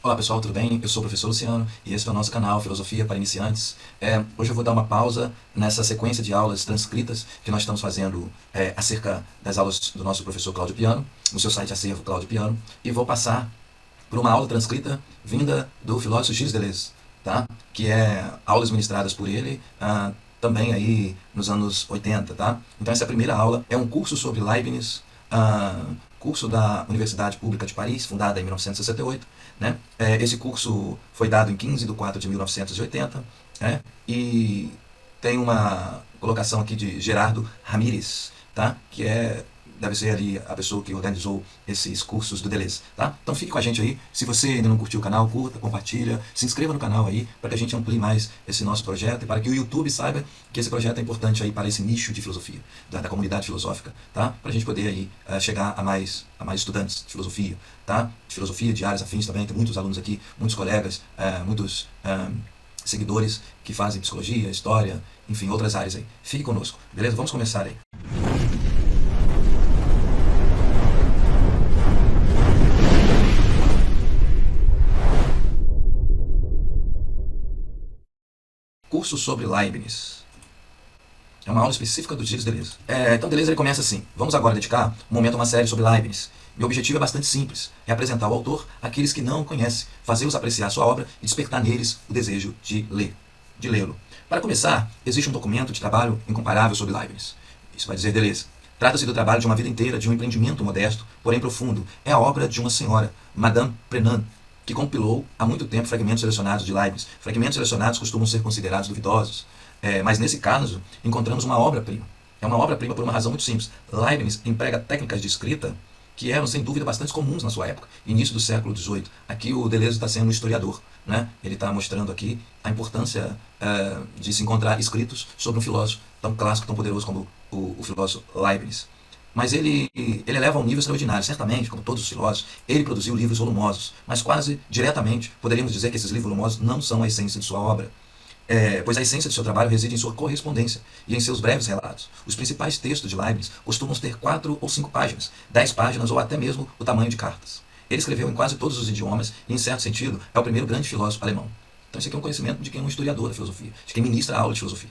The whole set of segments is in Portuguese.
Olá pessoal, tudo bem? Eu sou o professor Luciano e esse é o nosso canal Filosofia para Iniciantes. Hoje eu vou dar uma pausa nessa sequência de aulas transcritas que nós estamos fazendo acerca das aulas do nosso professor Cláudio Piano, no seu site Acervo Cláudio Piano, e vou passar por uma aula transcrita vinda do filósofo Gilles Deleuze, tá? Que é aulas ministradas por ele também aí nos anos 80, tá? Então essa é a primeira aula, é um curso sobre Leibniz, curso da Universidade Pública de Paris, fundada em 1968, né? Esse curso foi dado em 15 de 4 de 1980, né? E tem uma colocação aqui de Gerardo Ramírez, tá? Que deve ser ali a pessoa que organizou esses cursos do Deleuze, tá? Então fique com a gente aí. Se você ainda não curtiu o canal, curta, compartilha, se inscreva no canal aí para que a gente amplie mais esse nosso projeto e para que o YouTube saiba que esse projeto é importante aí para esse nicho de filosofia, da comunidade filosófica, tá? Para a gente poder aí chegar a mais estudantes de filosofia, tá? De filosofia, de áreas afins também, tem muitos alunos aqui, muitos colegas, muitos seguidores que fazem psicologia, história, enfim, outras áreas aí. Fique conosco, beleza? Vamos começar aí. Curso sobre Leibniz. É uma aula específica do Gilles Deleuze. Então Deleuze ele começa assim: vamos agora dedicar um momento a uma série sobre Leibniz. Meu objetivo é bastante simples, é apresentar o autor àqueles que não o conhecem, fazê-los apreciar sua obra e despertar neles o desejo de lê-lo. Para começar, existe um documento de trabalho incomparável sobre Leibniz. Isso vai dizer Deleuze. Trata-se do trabalho de uma vida inteira, de um empreendimento modesto, porém profundo. É a obra de uma senhora, Madame Prenand, que compilou há muito tempo fragmentos selecionados de Leibniz. Fragmentos selecionados costumam ser considerados duvidosos, mas nesse caso encontramos uma obra-prima. É uma obra-prima por uma razão muito simples. Leibniz emprega técnicas de escrita que eram, sem dúvida, bastante comuns na sua época, início do século XVIII. Aqui o Deleuze está sendo um historiador, né? Ele está mostrando aqui a importância de se encontrar escritos sobre um filósofo tão clássico, tão poderoso como o filósofo Leibniz. Mas ele eleva a um nível extraordinário. Certamente, como todos os filósofos, ele produziu livros volumosos, mas quase diretamente poderíamos dizer que esses livros volumosos não são a essência de sua obra. Pois a essência de seu trabalho reside em sua correspondência e em seus breves relatos. Os principais textos de Leibniz costumam ter 4 ou 5 páginas, 10 páginas ou até mesmo o tamanho de cartas. Ele escreveu em quase todos os idiomas e, em certo sentido, é o primeiro grande filósofo alemão. Então, isso aqui é um conhecimento de quem é um historiador da filosofia, de quem ministra a aula de filosofia.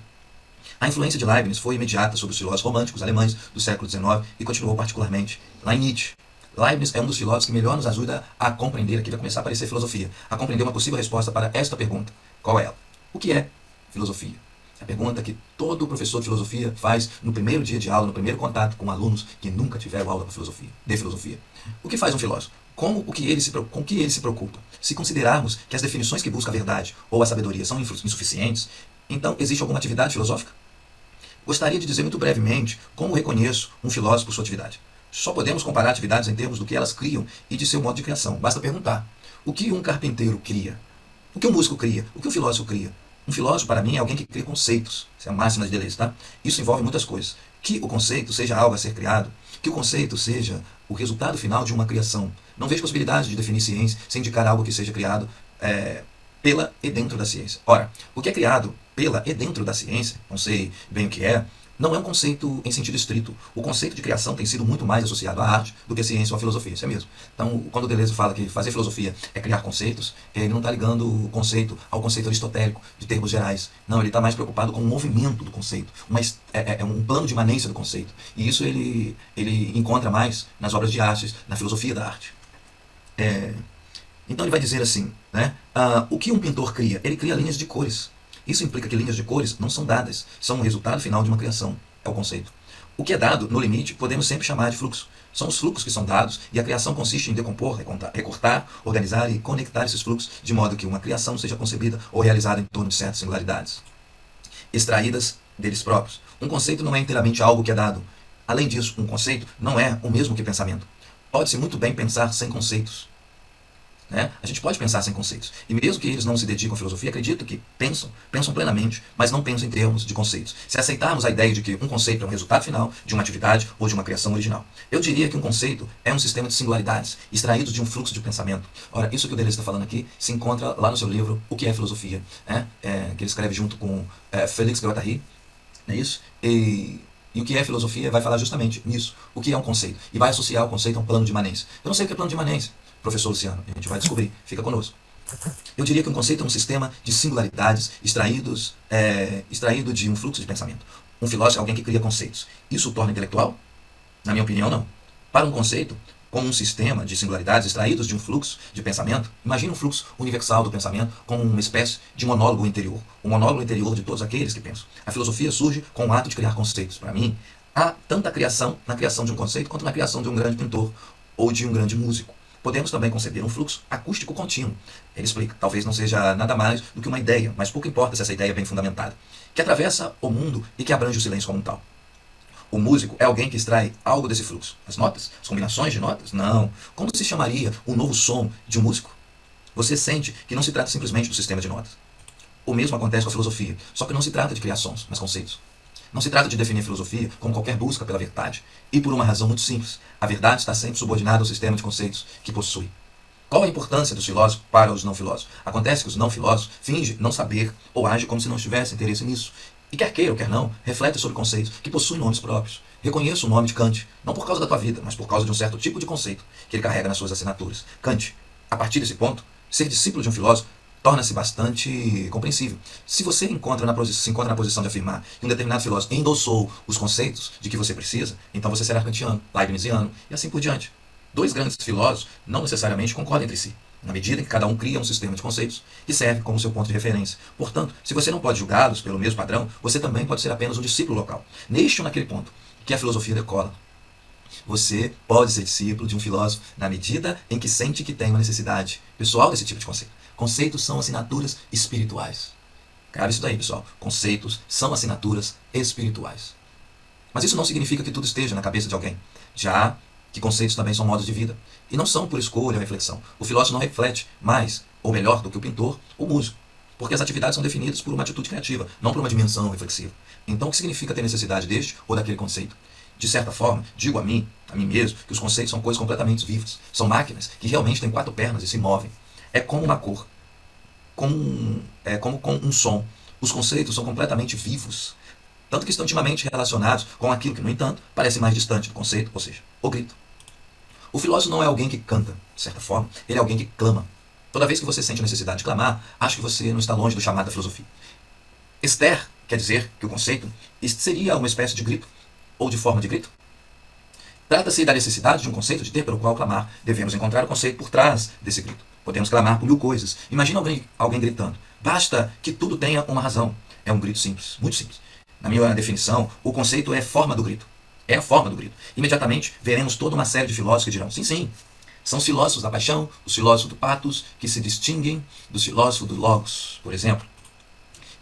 A influência de Leibniz foi imediata sobre os filósofos românticos alemães do século XIX e continuou particularmente lá em Nietzsche. Leibniz é um dos filósofos que melhor nos ajuda a compreender, aqui vai começar a aparecer filosofia, a compreender uma possível resposta para esta pergunta. Qual é ela? O que é filosofia? É a pergunta que todo professor de filosofia faz no primeiro dia de aula, no primeiro contato com alunos que nunca tiveram aula de filosofia. O que faz um filósofo? Com que ele se preocupa? Se considerarmos que as definições que busca a verdade ou a sabedoria são insuficientes, então existe alguma atividade filosófica? Gostaria de dizer muito brevemente como reconheço um filósofo por sua atividade. Só podemos comparar atividades em termos do que elas criam e de seu modo de criação. Basta perguntar: o que um carpinteiro cria? O que um músico cria? O que um filósofo cria? Um filósofo, para mim, é alguém que cria conceitos. Essa é a máxima de Deleuze, tá? Isso envolve muitas coisas. Que o conceito seja algo a ser criado, que o conceito seja o resultado final de uma criação. Não vejo possibilidade de definir ciência sem indicar algo que seja criado pela e dentro da ciência. Ora, o que é criado pela e dentro da ciência, não sei bem o que é, não é um conceito em sentido estrito. O conceito de criação tem sido muito mais associado à arte do que à ciência ou à filosofia, isso é mesmo. Então, quando o Deleuze fala que fazer filosofia é criar conceitos, ele não está ligando o conceito ao conceito aristotélico, de termos gerais. Não, ele está mais preocupado com o movimento do conceito, é um plano de imanência do conceito. E isso ele encontra mais nas obras de artes, na filosofia da arte. Então ele vai dizer assim, né? O que um pintor cria? Ele cria linhas de cores. Isso implica que linhas de cores não são dadas, são o resultado final de uma criação, é o conceito. O que é dado, no limite, podemos sempre chamar de fluxo. São os fluxos que são dados e a criação consiste em decompor, recortar, organizar e conectar esses fluxos de modo que uma criação seja concebida ou realizada em torno de certas singularidades, extraídas deles próprios. Um conceito não é inteiramente algo que é dado. Além disso, um conceito não é o mesmo que pensamento. Pode-se muito bem pensar sem conceitos. Né? A gente pode pensar sem conceitos. E mesmo que eles não se dedicam à filosofia, acredito que pensam plenamente, mas não pensam em termos de conceitos. Se aceitarmos a ideia de que um conceito é um resultado final de uma atividade ou de uma criação original, eu diria que um conceito é um sistema de singularidades, extraídos de um fluxo de pensamento. Ora, isso que o Deleuze está falando aqui se encontra lá no seu livro O que é Filosofia, né? Que ele escreve junto com Félix Guattari, não é isso? E o que é filosofia vai falar justamente nisso. O que é um conceito? E vai associar o conceito a um plano de imanência. Eu não sei o que é plano de imanência. professor Luciano? A gente vai descobrir. Fica conosco. Eu diria que um conceito é um sistema de singularidades extraído de um fluxo de pensamento. Um filósofo é alguém que cria conceitos. Isso o torna intelectual? Na minha opinião, não. Para um conceito, como um sistema de singularidades extraídos de um fluxo de pensamento, imagine um fluxo universal do pensamento como uma espécie de monólogo interior. O monólogo interior de todos aqueles que pensam. A filosofia surge com o ato de criar conceitos. Para mim, há tanta criação na criação de um conceito quanto na criação de um grande pintor ou de um grande músico. Podemos também conceber um fluxo acústico contínuo. Ele explica, talvez não seja nada mais do que uma ideia, mas pouco importa se essa ideia é bem fundamentada, que atravessa o mundo e que abrange o silêncio como um tal. O músico é alguém que extrai algo desse fluxo. As notas? As combinações de notas? Não. Como se chamaria um novo som de um músico? Você sente que não se trata simplesmente do sistema de notas. O mesmo acontece com a filosofia, só que não se trata de criar sons, mas conceitos. Não se trata de definir a filosofia como qualquer busca pela verdade, e por uma razão muito simples. A verdade está sempre subordinada ao sistema de conceitos que possui. Qual a importância dos filósofos para os não filósofos? Acontece que os não filósofos fingem não saber ou agem como se não tivessem interesse nisso. E quer queira ou quer não, refletem sobre conceitos que possuem nomes próprios. Reconheça o nome de Kant, não por causa da tua vida, mas por causa de um certo tipo de conceito que ele carrega nas suas assinaturas. Kant, a partir desse ponto, ser discípulo de um filósofo torna-se bastante compreensível. Se você se encontra na posição de afirmar que um determinado filósofo endossou os conceitos de que você precisa, então você será kantiano, leibniziano e assim por diante. Dois grandes filósofos não necessariamente concordam entre si, na medida em que cada um cria um sistema de conceitos que serve como seu ponto de referência. Portanto, se você não pode julgá-los pelo mesmo padrão, você também pode ser apenas um discípulo local. Neste ou naquele ponto que a filosofia decola. Você pode ser discípulo de um filósofo na medida em que sente que tem uma necessidade pessoal desse tipo de conceito. Conceitos são assinaturas espirituais. Grave isso daí, pessoal. Conceitos são assinaturas espirituais. Mas isso não significa que tudo esteja na cabeça de alguém. Já que conceitos também são modos de vida. E não são por escolha ou reflexão. O filósofo não reflete mais, ou melhor, do que o pintor ou o músico. Porque as atividades são definidas por uma atitude criativa, não por uma dimensão reflexiva. Então, o que significa ter necessidade deste ou daquele conceito? De certa forma, digo a mim mesmo, que os conceitos são coisas completamente vivas. São máquinas que realmente têm 4 pernas e se movem. É como uma cor, como com um som. Os conceitos são completamente vivos, tanto que estão intimamente relacionados com aquilo que, no entanto, parece mais distante do conceito, ou seja, o grito. O filósofo não é alguém que canta, de certa forma, ele é alguém que clama. Toda vez que você sente a necessidade de clamar, acho que você não está longe do chamado da filosofia. Ester quer dizer que o conceito seria uma espécie de grito, ou de forma de grito. Trata-se da necessidade de um conceito de ter pelo qual clamar. Devemos encontrar o conceito por trás desse grito. Podemos clamar por 1000 coisas. Imagina alguém gritando. Basta que tudo tenha uma razão. É um grito simples, muito simples. Na minha definição, o conceito é a forma do grito. É a forma do grito. Imediatamente veremos toda uma série de filósofos que dirão, sim, sim. São os filósofos da paixão, os filósofos do pathos, que se distinguem dos filósofos do logos, por exemplo.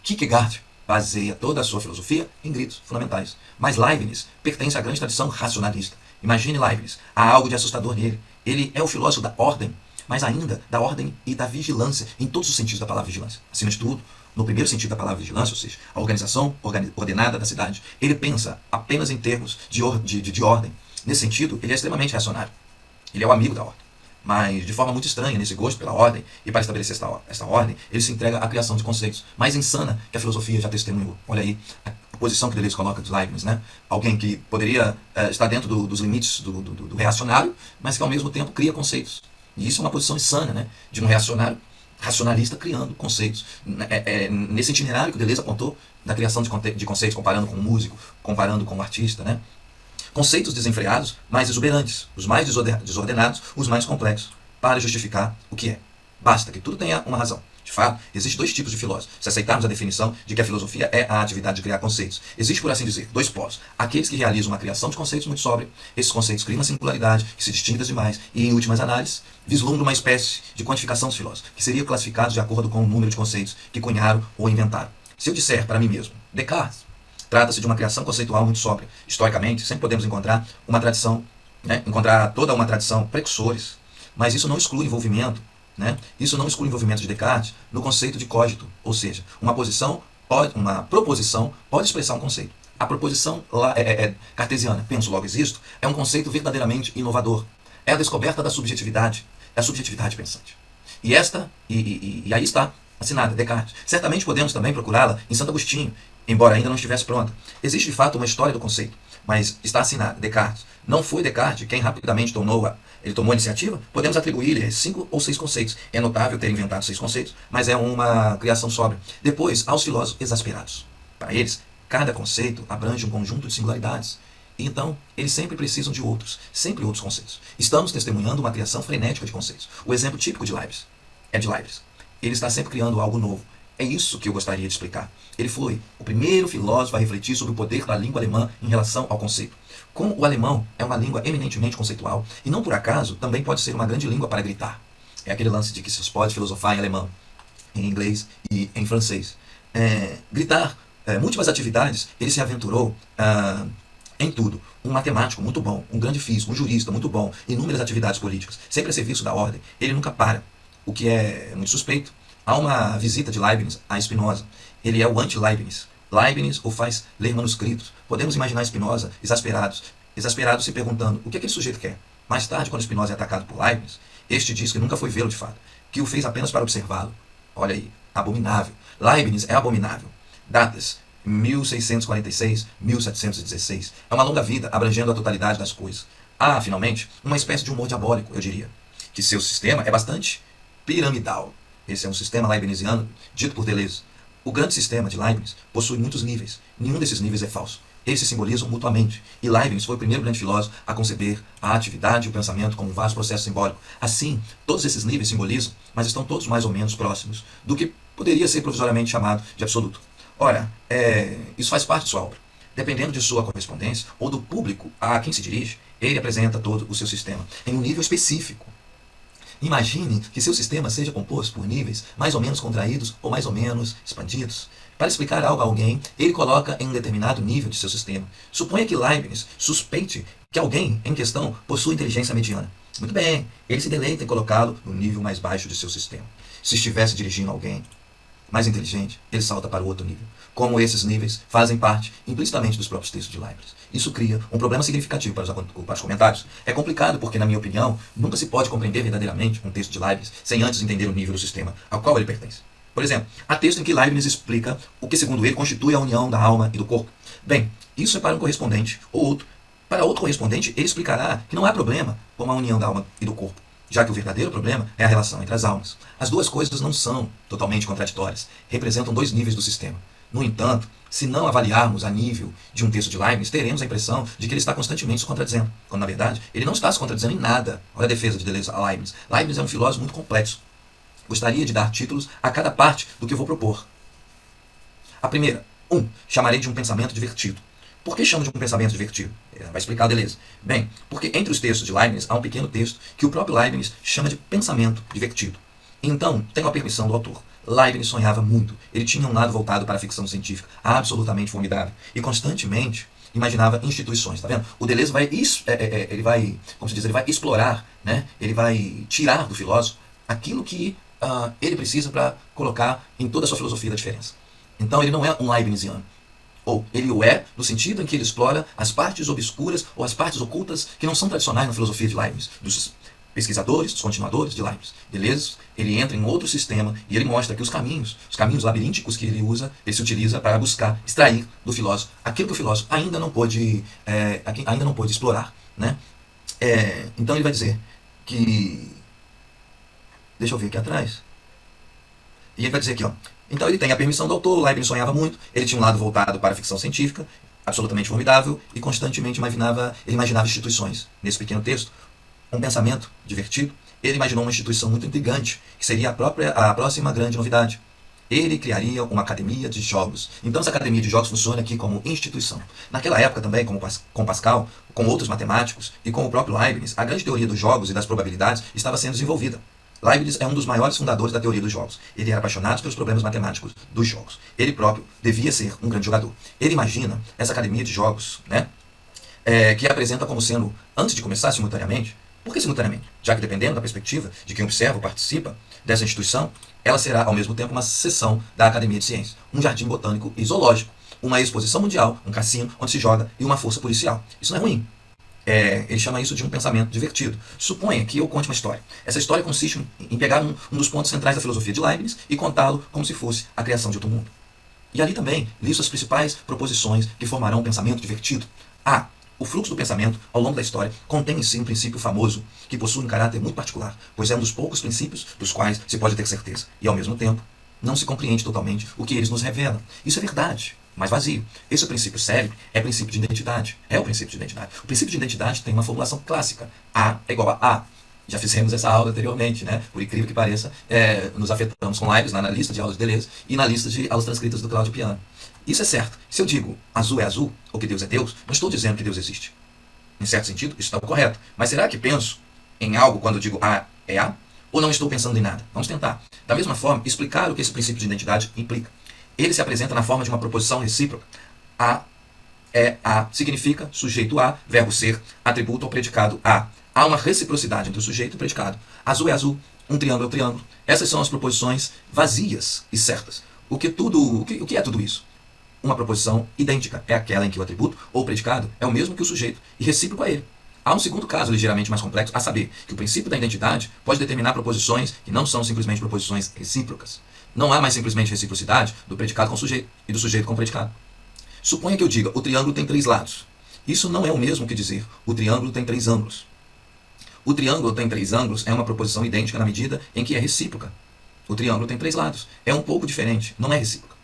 Kierkegaard baseia toda a sua filosofia em gritos fundamentais. Mas Leibniz pertence à grande tradição racionalista. Imagine Leibniz, há algo de assustador nele. Ele é o filósofo da ordem, mas ainda da ordem e da vigilância, em todos os sentidos da palavra vigilância. Acima de tudo, no primeiro sentido da palavra vigilância, ou seja, a organização ordenada da cidade. Ele pensa apenas em termos de ordem. Nesse sentido, ele é extremamente reacionário. Ele é o amigo da ordem. Mas, de forma muito estranha, nesse gosto pela ordem, e para estabelecer esta ordem, ele se entrega à criação de conceitos mais insana que a filosofia já testemunhou. Olha aí a posição que Deleuze coloca dos Leibniz, né? Alguém que poderia estar dentro dos limites do reacionário, mas que ao mesmo tempo cria conceitos. E isso é uma posição insana, né? De um reacionário racionalista criando conceitos. Nesse itinerário que Deleuze apontou da criação de conceitos, comparando com um músico, comparando com um artista, né? Conceitos desenfreados, mais exuberantes, os mais desordenados, os mais complexos, para justificar o que é. Basta que tudo tenha uma razão. De fato, existem 2 tipos de filósofos, se aceitarmos a definição de que a filosofia é a atividade de criar conceitos. Existe, por assim dizer, 2 polos. Aqueles que realizam uma criação de conceitos muito sóbria. Esses conceitos criam uma singularidade, que se distingue das demais, e, em últimas análises, vislumbram uma espécie de quantificação dos filósofos, que seriam classificados de acordo com o número de conceitos que cunharam ou inventaram. Se eu disser para mim mesmo, Descartes, trata-se de uma criação conceitual muito sóbria. Historicamente, sempre podemos encontrar uma tradição, encontrar toda uma tradição precursores, mas isso não exclui envolvimento, isso não exclui o envolvimento de Descartes no conceito de cogito, ou seja, uma proposição pode expressar um conceito. A proposição cartesiana, penso logo existo, é um conceito verdadeiramente inovador. É a descoberta da subjetividade, é a subjetividade pensante. E aí está assinada, Descartes. Certamente podemos também procurá-la em Santo Agostinho, embora ainda não estivesse pronta. Existe de fato uma história do conceito, mas está assinada, Descartes. Não foi Descartes quem rapidamente tornou ele tomou a iniciativa, podemos atribuir-lhe 5 ou 6 conceitos. É notável ter inventado 6 conceitos, mas é uma criação sóbria. Depois, aos filósofos exasperados. Para eles, cada conceito abrange um conjunto de singularidades. E então, eles sempre precisam de outros, sempre outros conceitos. Estamos testemunhando uma criação frenética de conceitos. O exemplo típico de Leibniz é de Leibniz. Ele está sempre criando algo novo. É isso que eu gostaria de explicar. Ele foi o primeiro filósofo a refletir sobre o poder da língua alemã em relação ao conceito. Como o alemão é uma língua eminentemente conceitual, e não por acaso também pode ser uma grande língua para gritar. É aquele lance de que se pode filosofar em alemão, em inglês e em francês. Gritar, múltiplas atividades, ele se aventurou em tudo. Um matemático muito bom, um grande físico, um jurista muito bom, inúmeras atividades políticas, sempre a serviço da ordem. Ele nunca para, o que é muito suspeito. Há uma visita de Leibniz a Spinoza. Ele é o anti-Leibniz. Leibniz o faz ler manuscritos. Podemos imaginar Spinoza exasperado se perguntando o que aquele sujeito quer. Mais tarde, quando Spinoza é atacado por Leibniz, este diz que nunca foi vê-lo de fato, que o fez apenas para observá-lo. Olha aí, abominável. Leibniz é abominável. Datas 1646, 1716. É uma longa vida abrangendo a totalidade das coisas. Há, finalmente, uma espécie de humor diabólico, eu diria, que seu sistema é bastante piramidal. Esse é um sistema leibniziano dito por Deleuze. O grande sistema de Leibniz possui muitos níveis. Nenhum desses níveis é falso. Eles se simbolizam mutuamente. E Leibniz foi o primeiro grande filósofo a conceber a atividade e o pensamento como um vasto processo simbólico. Assim, todos esses níveis simbolizam, mas estão todos mais ou menos próximos do que poderia ser provisoriamente chamado de absoluto. Ora, isso faz parte de sua obra. Dependendo de sua correspondência ou do público a quem se dirige, ele apresenta todo o seu sistema em um nível específico. Imagine que seu sistema seja composto por níveis mais ou menos contraídos ou mais ou menos expandidos. Para explicar algo a alguém, ele coloca em um determinado nível de seu sistema. Suponha que Leibniz suspeite que alguém em questão possui inteligência mediana. Muito bem, ele se deleita em colocá-lo no nível mais baixo de seu sistema. Se estivesse dirigindo alguém mais inteligente, ele salta para o outro nível. Como esses níveis fazem parte implicitamente dos próprios textos de Leibniz. Isso cria um problema significativo para os comentários. É complicado porque, na minha opinião, nunca se pode compreender verdadeiramente um texto de Leibniz sem antes entender o nível do sistema ao qual ele pertence. Por exemplo, há texto em que Leibniz explica o que, segundo ele, constitui a união da alma e do corpo. Bem, isso é para um correspondente ou outro. Para outro correspondente, ele explicará que não há problema com a união da alma e do corpo, já que o verdadeiro problema é a relação entre as almas. As duas coisas não são totalmente contraditórias, representam dois níveis do sistema. No entanto, se não avaliarmos a nível de um texto de Leibniz, teremos a impressão de que ele está constantemente se contradizendo, quando na verdade ele não está se contradizendo em nada. Olha a defesa de Deleuze a Leibniz. Leibniz é um filósofo muito complexo. Gostaria de dar títulos a cada parte do que eu vou propor. A primeira, chamarei de um pensamento divertido. Por que chamo de um pensamento divertido? Vai explicar Deleuze. Bem, porque entre os textos de Leibniz há um pequeno texto que o próprio Leibniz chama de pensamento divertido. Então, tenho a permissão do autor. Leibniz sonhava muito. Ele tinha um lado voltado para a ficção científica, absolutamente formidável. E constantemente imaginava instituições, tá vendo? O Deleuze vai, ele vai, como se diz, ele vai explorar, né? Ele vai tirar do filósofo aquilo que ele precisa para colocar em toda a sua filosofia da diferença. Então ele não é um Leibniziano. Ou ele o é no sentido em que ele explora as partes obscuras ou as partes ocultas que não são tradicionais na filosofia de Leibniz, dos pesquisadores, dos continuadores de Leibniz. Deleuze, ele entra em outro sistema e ele mostra que os caminhos labirínticos que ele usa, ele se utiliza para buscar extrair do filósofo aquilo que o filósofo ainda não pôde explorar, né? Então ele vai dizer que, deixa eu ver aqui atrás, e ele vai dizer aqui, ó. Então ele tem a permissão do autor, Leibniz sonhava muito, ele tinha um lado voltado para a ficção científica, absolutamente formidável, e constantemente ele imaginava instituições. Nesse pequeno texto, um pensamento divertido, ele imaginou uma instituição muito intrigante, que seria a próxima grande novidade. Ele criaria uma academia de jogos. Então essa academia de jogos funciona aqui como instituição. Naquela época também, com Pascal, com outros matemáticos e com o próprio Leibniz, a grande teoria dos jogos e das probabilidades estava sendo desenvolvida. Leibniz é um dos maiores fundadores da teoria dos jogos. Ele era apaixonado pelos problemas matemáticos dos jogos. Ele próprio devia ser um grande jogador. Ele imagina essa academia de jogos, né, que apresenta como sendo, antes de começar simultaneamente. Por que simultaneamente? Já que dependendo da perspectiva de quem observa ou participa dessa instituição, ela será ao mesmo tempo uma seção da Academia de Ciências, um jardim botânico e zoológico, uma exposição mundial, um cassino onde se joga e uma força policial. Isso não é ruim. Ele chama isso de um pensamento divertido. Suponha que eu conte uma história. Essa história consiste em pegar um dos pontos centrais da filosofia de Leibniz e contá-lo como se fosse a criação de outro mundo. E ali também listo as principais proposições que formarão um pensamento divertido. O fluxo do pensamento, ao longo da história, contém em si um princípio famoso, que possui um caráter muito particular, pois é um dos poucos princípios dos quais se pode ter certeza, e ao mesmo tempo, não se compreende totalmente o que eles nos revelam. Isso é verdade, mas vazio. Esse princípio célebre é o princípio de identidade. É o princípio de identidade. O princípio de identidade tem uma formulação clássica. A é igual a A. Já fizemos essa aula anteriormente, né? Por incrível que pareça, nos afetamos com lives lá na lista de aulas de Deleuze e na lista de aulas transcritas do Cláudio Piano. Isso é certo. Se eu digo azul é azul, ou que Deus é Deus, não estou dizendo que Deus existe. Em certo sentido, isso está correto. Mas será que penso em algo quando eu digo A é A? Ou não estou pensando em nada? Vamos tentar. Da mesma forma, explicar o que esse princípio de identidade implica. Ele se apresenta na forma de uma proposição recíproca. A é A significa sujeito A, verbo ser, atributo ou predicado A. Há uma reciprocidade entre o sujeito e o predicado. Azul é azul, um triângulo é um triângulo. Essas são as proposições vazias e certas. O que é tudo isso? Uma proposição idêntica é aquela em que o atributo ou o predicado é o mesmo que o sujeito e recíproco a ele. Há um segundo caso ligeiramente mais complexo, a saber, que o princípio da identidade pode determinar proposições que não são simplesmente proposições recíprocas. Não há mais simplesmente reciprocidade do predicado com o sujeito e do sujeito com o predicado. Suponha que eu diga, o triângulo tem 3 lados. Isso não é o mesmo que dizer, o triângulo tem 3 ângulos. O triângulo tem 3 ângulos é uma proposição idêntica na medida em que é recíproca. O triângulo tem 3 lados. É um pouco diferente, não é recíproca.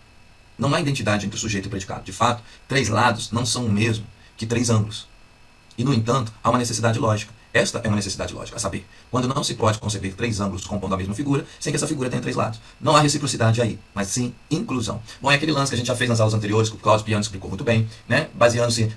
Não há identidade entre o sujeito e o predicado. De fato, 3 lados não são o mesmo que 3 ângulos. E, no entanto, há uma necessidade lógica. Esta é uma necessidade lógica, a saber, quando não se pode conceber 3 ângulos compondo a mesma figura, sem que essa figura tenha 3 lados. Não há reciprocidade aí, mas sim inclusão. Bom, é aquele lance que a gente já fez nas aulas anteriores, que o Cláudio Piano explicou muito bem, né? Baseando-se,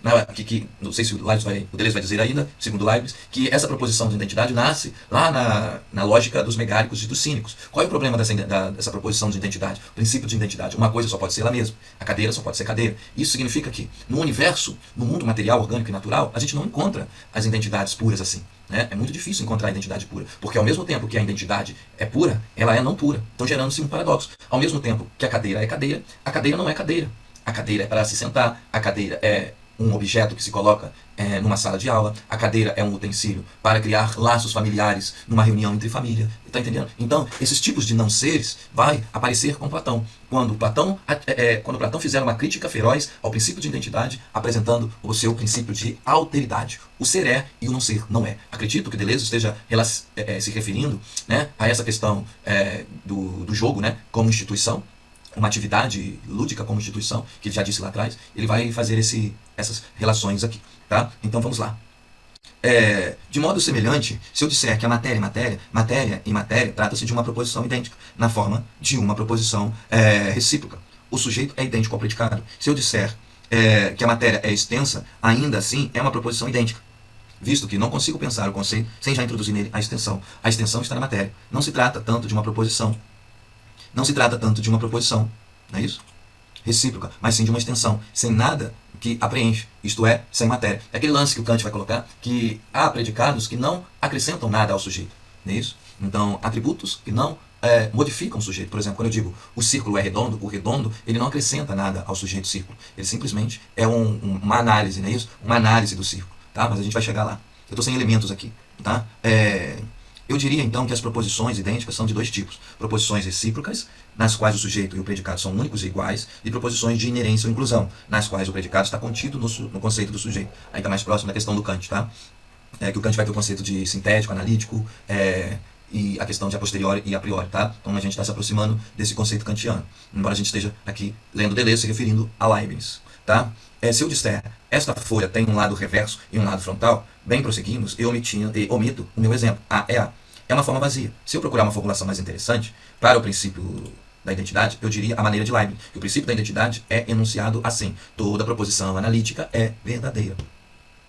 não sei se o Deleuze vai dizer ainda, segundo Leibniz, que essa proposição de identidade nasce lá na lógica dos megáricos e dos cínicos. Qual é o problema dessa proposição de identidade? O princípio de identidade. Uma coisa só pode ser ela mesma. A cadeira só pode ser cadeira. Isso significa que, no universo, no mundo material, orgânico e natural, a gente não encontra as identidades puras assim. É muito difícil encontrar a identidade pura, porque ao mesmo tempo que a identidade é pura, ela é não pura. Então gerando-se um paradoxo. Ao mesmo tempo que a cadeira não é cadeira. A cadeira é para se sentar, a cadeira é um objeto que se coloca numa sala de aula, a cadeira é um utensílio para criar laços familiares numa reunião entre família. Está entendendo? Então, esses tipos de não seres vai aparecer com Platão. Quando Platão fizer uma crítica feroz ao princípio de identidade, apresentando o seu princípio de alteridade. O ser é e o não ser não é. Acredito que Deleuze esteja se referindo, né, a essa questão do jogo, né, como instituição, uma atividade lúdica como instituição, que ele já disse lá atrás. Ele vai fazer essas relações aqui. Tá? Então vamos lá. De modo semelhante, se eu disser que a matéria e matéria trata-se de uma proposição idêntica, na forma de uma proposição recíproca. O sujeito é idêntico ao predicado. Se eu disser que a matéria é extensa, ainda assim é uma proposição idêntica, visto que não consigo pensar o conceito sem já introduzir nele a extensão. A extensão está na matéria. Não se trata tanto de uma proposição. Não é isso? Recíproca, mas sim de uma extensão, sem nada que a preenche, isto é, sem matéria. É aquele lance que o Kant vai colocar, que há predicados que não acrescentam nada ao sujeito, não é isso? Então, atributos que não modificam o sujeito. Por exemplo, quando eu digo o círculo é redondo, o redondo, ele não acrescenta nada ao sujeito círculo. Ele simplesmente é uma análise, não é isso? Uma análise do círculo, tá? Mas a gente vai chegar lá. Eu estou sem elementos aqui, tá? Eu diria então que as proposições idênticas são de 2 tipos. Proposições recíprocas, nas quais o sujeito e o predicado são únicos e iguais, e proposições de inerência ou inclusão, nas quais o predicado está contido no conceito do sujeito. Aí está mais próximo da questão do Kant, tá? Que o Kant vai ter o conceito de sintético, analítico, e a questão de a posteriori e a priori, tá? Então a gente está se aproximando desse conceito kantiano, embora a gente esteja aqui lendo Deleuze se referindo a Leibniz, tá? Se eu disser, esta folha tem um lado reverso e um lado frontal, bem prosseguimos, eu omito o meu exemplo. A é A. É uma forma vazia. Se eu procurar uma formulação mais interessante, para o princípio da identidade, eu diria a maneira de Leibniz, que o princípio da identidade é enunciado assim: toda proposição analítica é verdadeira.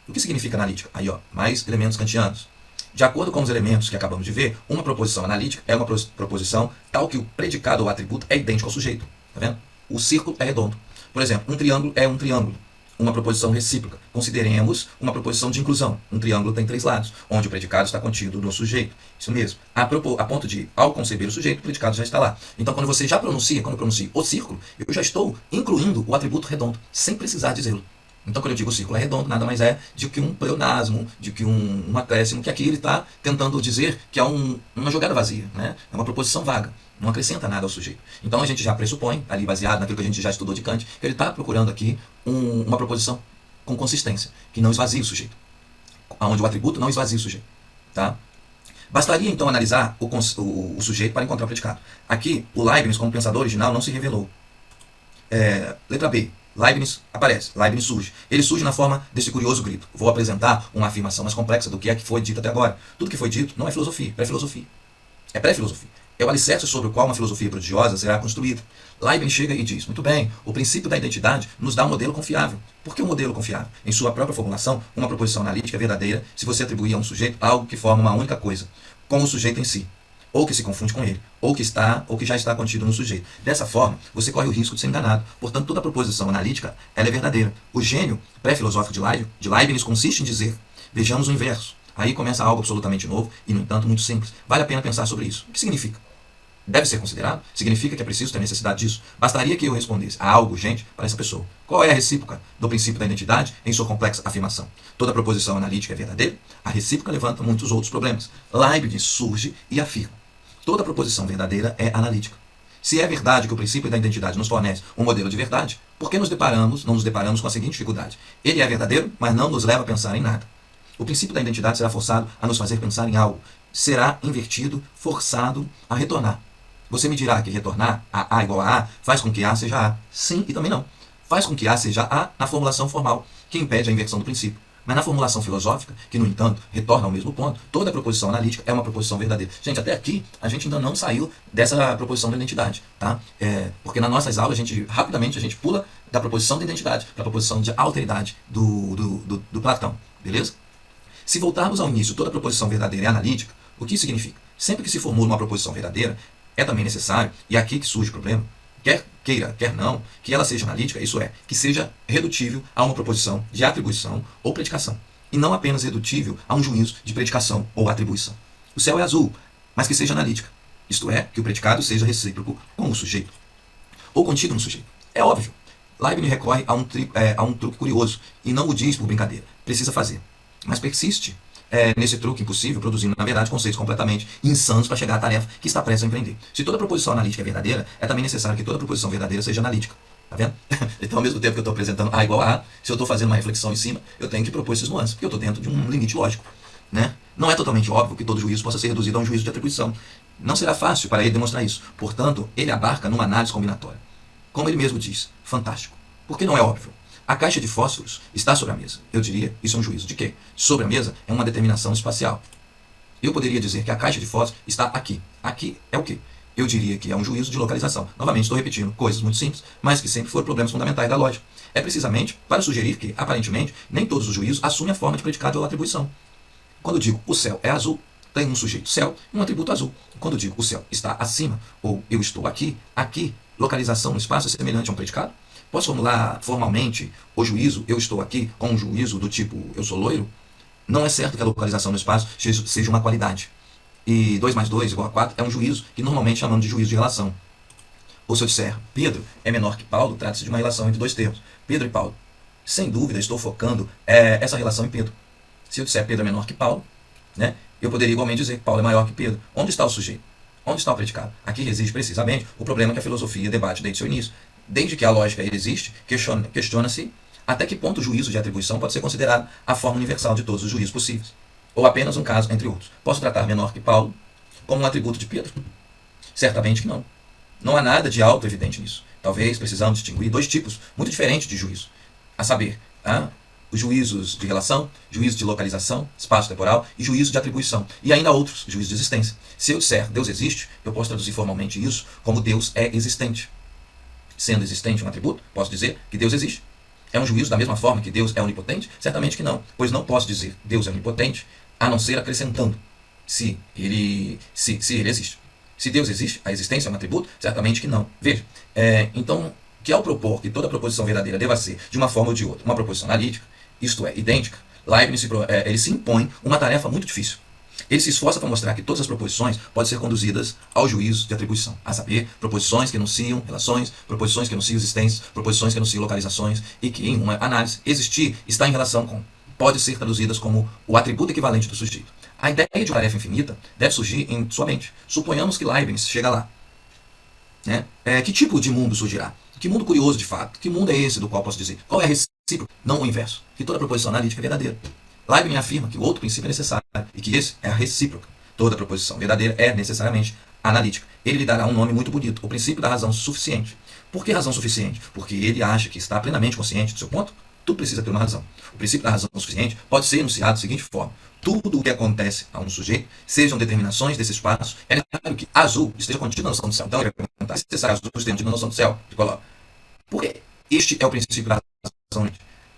O que significa analítica? Aí, ó, mais elementos kantianos. De acordo com os elementos que acabamos de ver, uma proposição analítica é uma proposição tal que o predicado ou atributo é idêntico ao sujeito. Tá vendo? O círculo é redondo. Por exemplo, um triângulo é um triângulo. Uma proposição recíproca. Consideremos uma proposição de inclusão. Um triângulo tem 3 lados, onde o predicado está contido no sujeito. Isso mesmo. A ponto de, ao conceber o sujeito, o predicado já está lá. Então, quando eu pronuncio o círculo, eu já estou incluindo o atributo redondo, sem precisar dizê-lo. Então, quando eu digo o círculo é redondo, nada mais é de que um pleonasmo, de que um acréscimo, que aqui ele está tentando dizer que é uma jogada vazia, né? É uma proposição vaga. Não acrescenta nada ao sujeito. Então a gente já pressupõe, ali baseado naquilo que a gente já estudou de Kant, que ele está procurando aqui uma proposição com consistência, que não esvazia o sujeito, onde o atributo não esvazia o sujeito. Tá? Bastaria então analisar o sujeito para encontrar o predicado. Aqui, o Leibniz, como pensador original, não se revelou. Letra B. Leibniz aparece, Leibniz surge. Ele surge na forma desse curioso grito. Vou apresentar uma afirmação mais complexa do que é que foi dito até agora. Tudo que foi dito não é filosofia, pré-filosofia. É pré-filosofia. É o alicerce sobre o qual uma filosofia prodigiosa será construída. Leibniz chega e diz, muito bem, o princípio da identidade nos dá um modelo confiável. Por que um modelo confiável? Em sua própria formulação, uma proposição analítica é verdadeira se você atribuir a um sujeito algo que forma uma única coisa, com o sujeito em si, ou que se confunde com ele, ou que já está contido no sujeito. Dessa forma, você corre o risco de ser enganado. Portanto, toda proposição analítica ela é verdadeira. O gênio pré-filosófico de Leibniz consiste em dizer, vejamos o inverso. Aí começa algo absolutamente novo e, no entanto, muito simples. Vale a pena pensar sobre isso. O que significa? Deve ser considerado? Significa que é preciso ter necessidade disso? Bastaria que eu respondesse a algo urgente para essa pessoa. Qual é a recíproca do princípio da identidade em sua complexa afirmação? Toda proposição analítica é verdadeira? A recíproca levanta muitos outros problemas. Leibniz surge e afirma. Toda proposição verdadeira é analítica. Se é verdade que o princípio da identidade nos fornece um modelo de verdade, por que não nos deparamos com a seguinte dificuldade? Ele é verdadeiro, mas não nos leva a pensar em nada. O princípio da identidade será forçado a nos fazer pensar em algo. Será invertido, forçado a retornar. Você me dirá que retornar a A igual a A faz com que A seja A. Sim e também não. Faz com que A seja A na formulação formal, que impede a inversão do princípio. Mas na formulação filosófica, que no entanto retorna ao mesmo ponto, toda proposição analítica é uma proposição verdadeira. Gente, até aqui a gente ainda não saiu dessa proposição da identidade, tá? Porque nas nossas aulas rapidamente a gente pula da proposição da identidade para a proposição de alteridade do Platão, beleza? Se voltarmos ao início, toda proposição verdadeira é analítica, o que significa? Sempre que se formula uma proposição verdadeira, é também necessário, e é aqui que surge o problema, quer queira, quer não, que ela seja analítica, isso é, que seja redutível a uma proposição de atribuição ou predicação, e não apenas redutível a um juízo de predicação ou atribuição. O céu é azul, mas que seja analítica, isto é, que o predicado seja recíproco com o sujeito, ou contido no sujeito. É óbvio, Leibniz recorre a um truque curioso, e não o diz por brincadeira, precisa fazer, mas persiste nesse truque impossível, produzindo, na verdade, conceitos completamente insanos para chegar à tarefa que está prestes a empreender. Se toda proposição analítica é verdadeira, é também necessário que toda proposição verdadeira seja analítica. Tá vendo? Então, ao mesmo tempo que eu estou apresentando A igual a A, se eu estou fazendo uma reflexão em cima, eu tenho que propor esses nuances, porque eu estou dentro de um limite lógico. Né? Não é totalmente óbvio que todo juízo possa ser reduzido a um juízo de atribuição. Não será fácil para ele demonstrar isso. Portanto, ele abarca numa análise combinatória. Como ele mesmo diz, fantástico. Porque não é óbvio. A caixa de fósforos está sobre a mesa. Eu diria, isso é um juízo de quê? Sobre a mesa é uma determinação espacial. Eu poderia dizer que a caixa de fósforos está aqui. Aqui é o quê? Eu diria que é um juízo de localização. Novamente, estou repetindo coisas muito simples, mas que sempre foram problemas fundamentais da lógica. É precisamente para sugerir que, aparentemente, nem todos os juízos assumem a forma de predicado ou atribuição. Quando digo o céu é azul, tem um sujeito céu e um atributo azul. Quando digo o céu está acima, ou eu estou aqui, localização no espaço é semelhante a um predicado? Posso formular formalmente o juízo, eu estou aqui, com um juízo do tipo, eu sou loiro? Não é certo que a localização no espaço seja uma qualidade. E 2 mais 2 igual a 4 é um juízo que normalmente chamamos de juízo de relação. Ou se eu disser, Pedro é menor que Paulo, trata-se de uma relação entre dois termos. Pedro e Paulo. Sem dúvida, estou focando essa relação em Pedro. Se eu disser Pedro é menor que Paulo, né, eu poderia igualmente dizer que Paulo é maior que Pedro. Onde está o sujeito? Onde está o predicado? Aqui reside precisamente o problema que a filosofia debate desde seu início. Desde que a lógica existe, questiona-se até que ponto o juízo de atribuição pode ser considerado a forma universal de todos os juízos possíveis, ou apenas um caso entre outros. Posso tratar menor que Paulo como um atributo de Pedro? Certamente que não. Não há nada de auto-evidente nisso. Talvez precisamos distinguir 2 tipos muito diferentes de juízo, a saber, os juízos de relação, juízo de localização, espaço-temporal e juízo de atribuição, e ainda outros, juízo de existência. Se eu disser Deus existe, eu posso traduzir formalmente isso como Deus é existente. Sendo existente um atributo, posso dizer que Deus existe. É um juízo da mesma forma que Deus é onipotente? Certamente que não, pois não posso dizer Deus é onipotente, a não ser acrescentando se ele existe. Se Deus existe, a existência é um atributo? Certamente que não. Veja, então, que ao propor que toda proposição verdadeira deva ser, de uma forma ou de outra, uma proposição analítica, isto é, idêntica, Leibniz ele se impõe uma tarefa muito difícil. Ele se esforça para mostrar que todas as proposições podem ser conduzidas ao juízo de atribuição, a saber, proposições que enunciam relações, proposições que enunciam existências, proposições que enunciam localizações, e que, em uma análise, existir está em relação com, pode ser traduzidas como o atributo equivalente do sujeito. A ideia de uma tarefa infinita deve surgir em sua mente. Suponhamos que Leibniz chega lá. Né? Que tipo de mundo surgirá? Que mundo curioso de fato? Que mundo é esse do qual posso dizer? Qual é a recíproco, não o inverso, que toda proposição analítica é verdadeira. Leibniz afirma que o outro princípio é necessário e que esse é a recíproca. Toda proposição verdadeira é necessariamente analítica. Ele lhe dará um nome muito bonito, o princípio da razão suficiente. Por que razão suficiente? Porque ele acha que está plenamente consciente do seu ponto. Tudo precisa ter uma razão. O princípio da razão suficiente pode ser enunciado da seguinte forma: tudo o que acontece a um sujeito, sejam determinações desse espaço, é necessário que azul esteja contido na noção do céu. Então, ele vai perguntar: é necessário azul esteja contido na noção do céu? Ele coloca: por que este é o princípio da razão?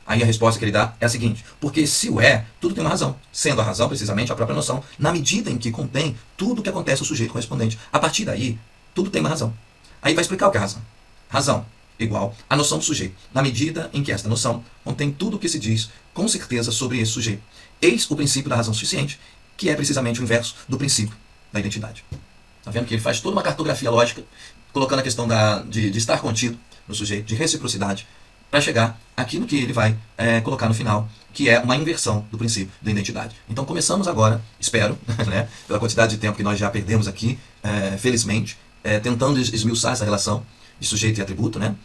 Aí a resposta que ele dá é a seguinte: porque se o é, tudo tem uma razão, sendo a razão precisamente a própria noção, na medida em que contém tudo o que acontece ao sujeito correspondente. A partir daí, tudo tem uma razão. Aí vai explicar o que é razão. Razão igual a noção do sujeito, na medida em que esta noção contém tudo o que se diz com certeza sobre esse sujeito. Eis o princípio da razão suficiente, que é precisamente o inverso do princípio da identidade. Está vendo que ele faz toda uma cartografia lógica, colocando a questão de estar contido no sujeito, de reciprocidade, para chegar àquilo que ele vai colocar no final, que é uma inversão do princípio da identidade. Então começamos agora, espero, né, pela quantidade de tempo que nós já perdemos aqui, felizmente, tentando esmiuçar essa relação de sujeito e atributo, né?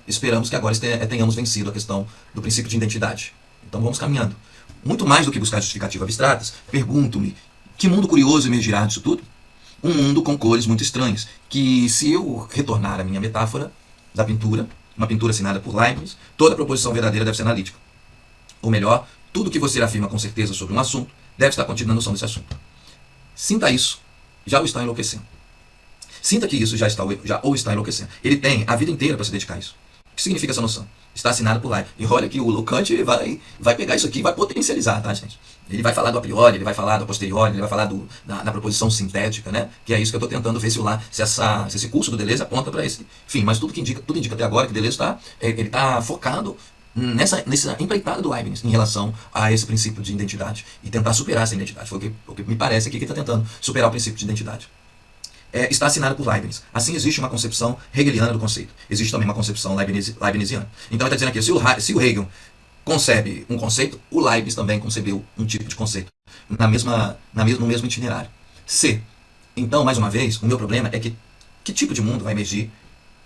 Esperamos que agora tenhamos vencido a questão do princípio de identidade. Então vamos caminhando. Muito mais do que buscar justificativas abstratas, pergunto-me: que mundo curioso emergirá disso tudo? Um mundo com cores muito estranhas, que se eu retornar à minha metáfora da pintura, uma pintura assinada por Leibniz, toda proposição verdadeira deve ser analítica. Ou melhor, tudo que você afirma com certeza sobre um assunto deve estar contido na noção desse assunto. Sinta isso, já o está enlouquecendo. Sinta que isso já o está enlouquecendo. Ele tem a vida inteira para se dedicar a isso. O que significa essa noção? Está assinado por Leibniz. E olha que o Kant vai pegar isso aqui e vai potencializar, tá, gente? Ele vai falar do a priori, ele vai falar do a posteriori, ele vai falar da proposição sintética, né? Que é isso que eu estou tentando ver se esse curso do Deleuze aponta para esse fim. Mas tudo indica até agora que Deleuze está focado nessa empreitada do Leibniz em relação a esse princípio de identidade e tentar superar essa identidade. Foi o que me parece aqui que ele está tentando superar o princípio de identidade. Está assinado por Leibniz. Assim existe uma concepção hegeliana do conceito. Existe também uma concepção leibniziana. Então ele está dizendo aqui: se o Hegel concebe um conceito, o Leibniz também concebeu um tipo de conceito no mesmo itinerário. C. Então, mais uma vez, o meu problema é que tipo de mundo vai emergir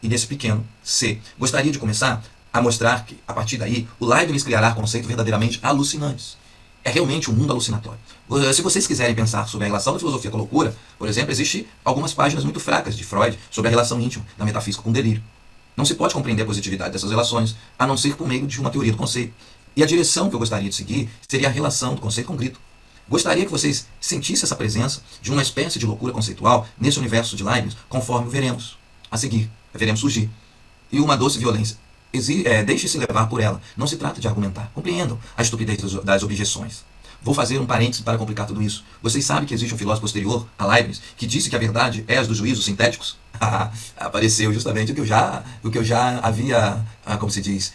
e nesse pequeno C. Gostaria de começar a mostrar que, a partir daí, o Leibniz criará conceitos verdadeiramente alucinantes. É realmente um mundo alucinatório. Se vocês quiserem pensar sobre a relação da filosofia com a loucura, por exemplo, existem algumas páginas muito fracas de Freud sobre a relação íntima da metafísica com o delírio. Não se pode compreender a positividade dessas relações, a não ser por meio de uma teoria do conceito. E a direção que eu gostaria de seguir seria a relação do conceito com o grito. Gostaria que vocês sentissem essa presença de uma espécie de loucura conceitual nesse universo de Leibniz, conforme veremos a seguir, veremos surgir. E uma doce violência. Deixe-se levar por ela. Não se trata de argumentar. Compreendam a estupidez das objeções. Vou fazer um parêntese para complicar tudo isso. Vocês sabem que existe um filósofo posterior a Leibniz que disse que a verdade é as dos juízos sintéticos? Apareceu justamente o que eu já havia, como se diz,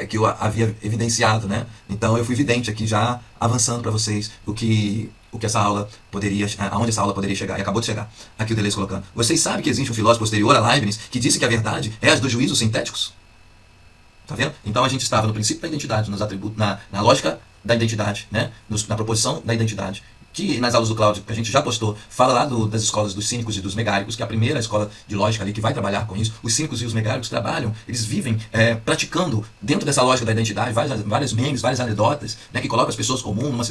que eu havia evidenciado, né? Então eu fui vidente aqui já avançando para vocês o que essa aula poderia, aonde essa aula poderia chegar. E acabou de chegar. Aqui o Deleuze colocando: vocês sabem que existe um filósofo posterior a Leibniz que disse que a verdade é as dos juízos sintéticos? Tá vendo? Então a gente estava no princípio da identidade, nos atributos, na lógica da identidade, né? Na proposição da identidade, que nas aulas do Cláudio, que a gente já postou, fala lá das escolas dos cínicos e dos megáricos, que é a primeira escola de lógica ali que vai trabalhar com isso. Os cínicos e os megáricos trabalham, eles vivem praticando dentro dessa lógica da identidade várias memes, várias anedotas, né, que colocam as pessoas comuns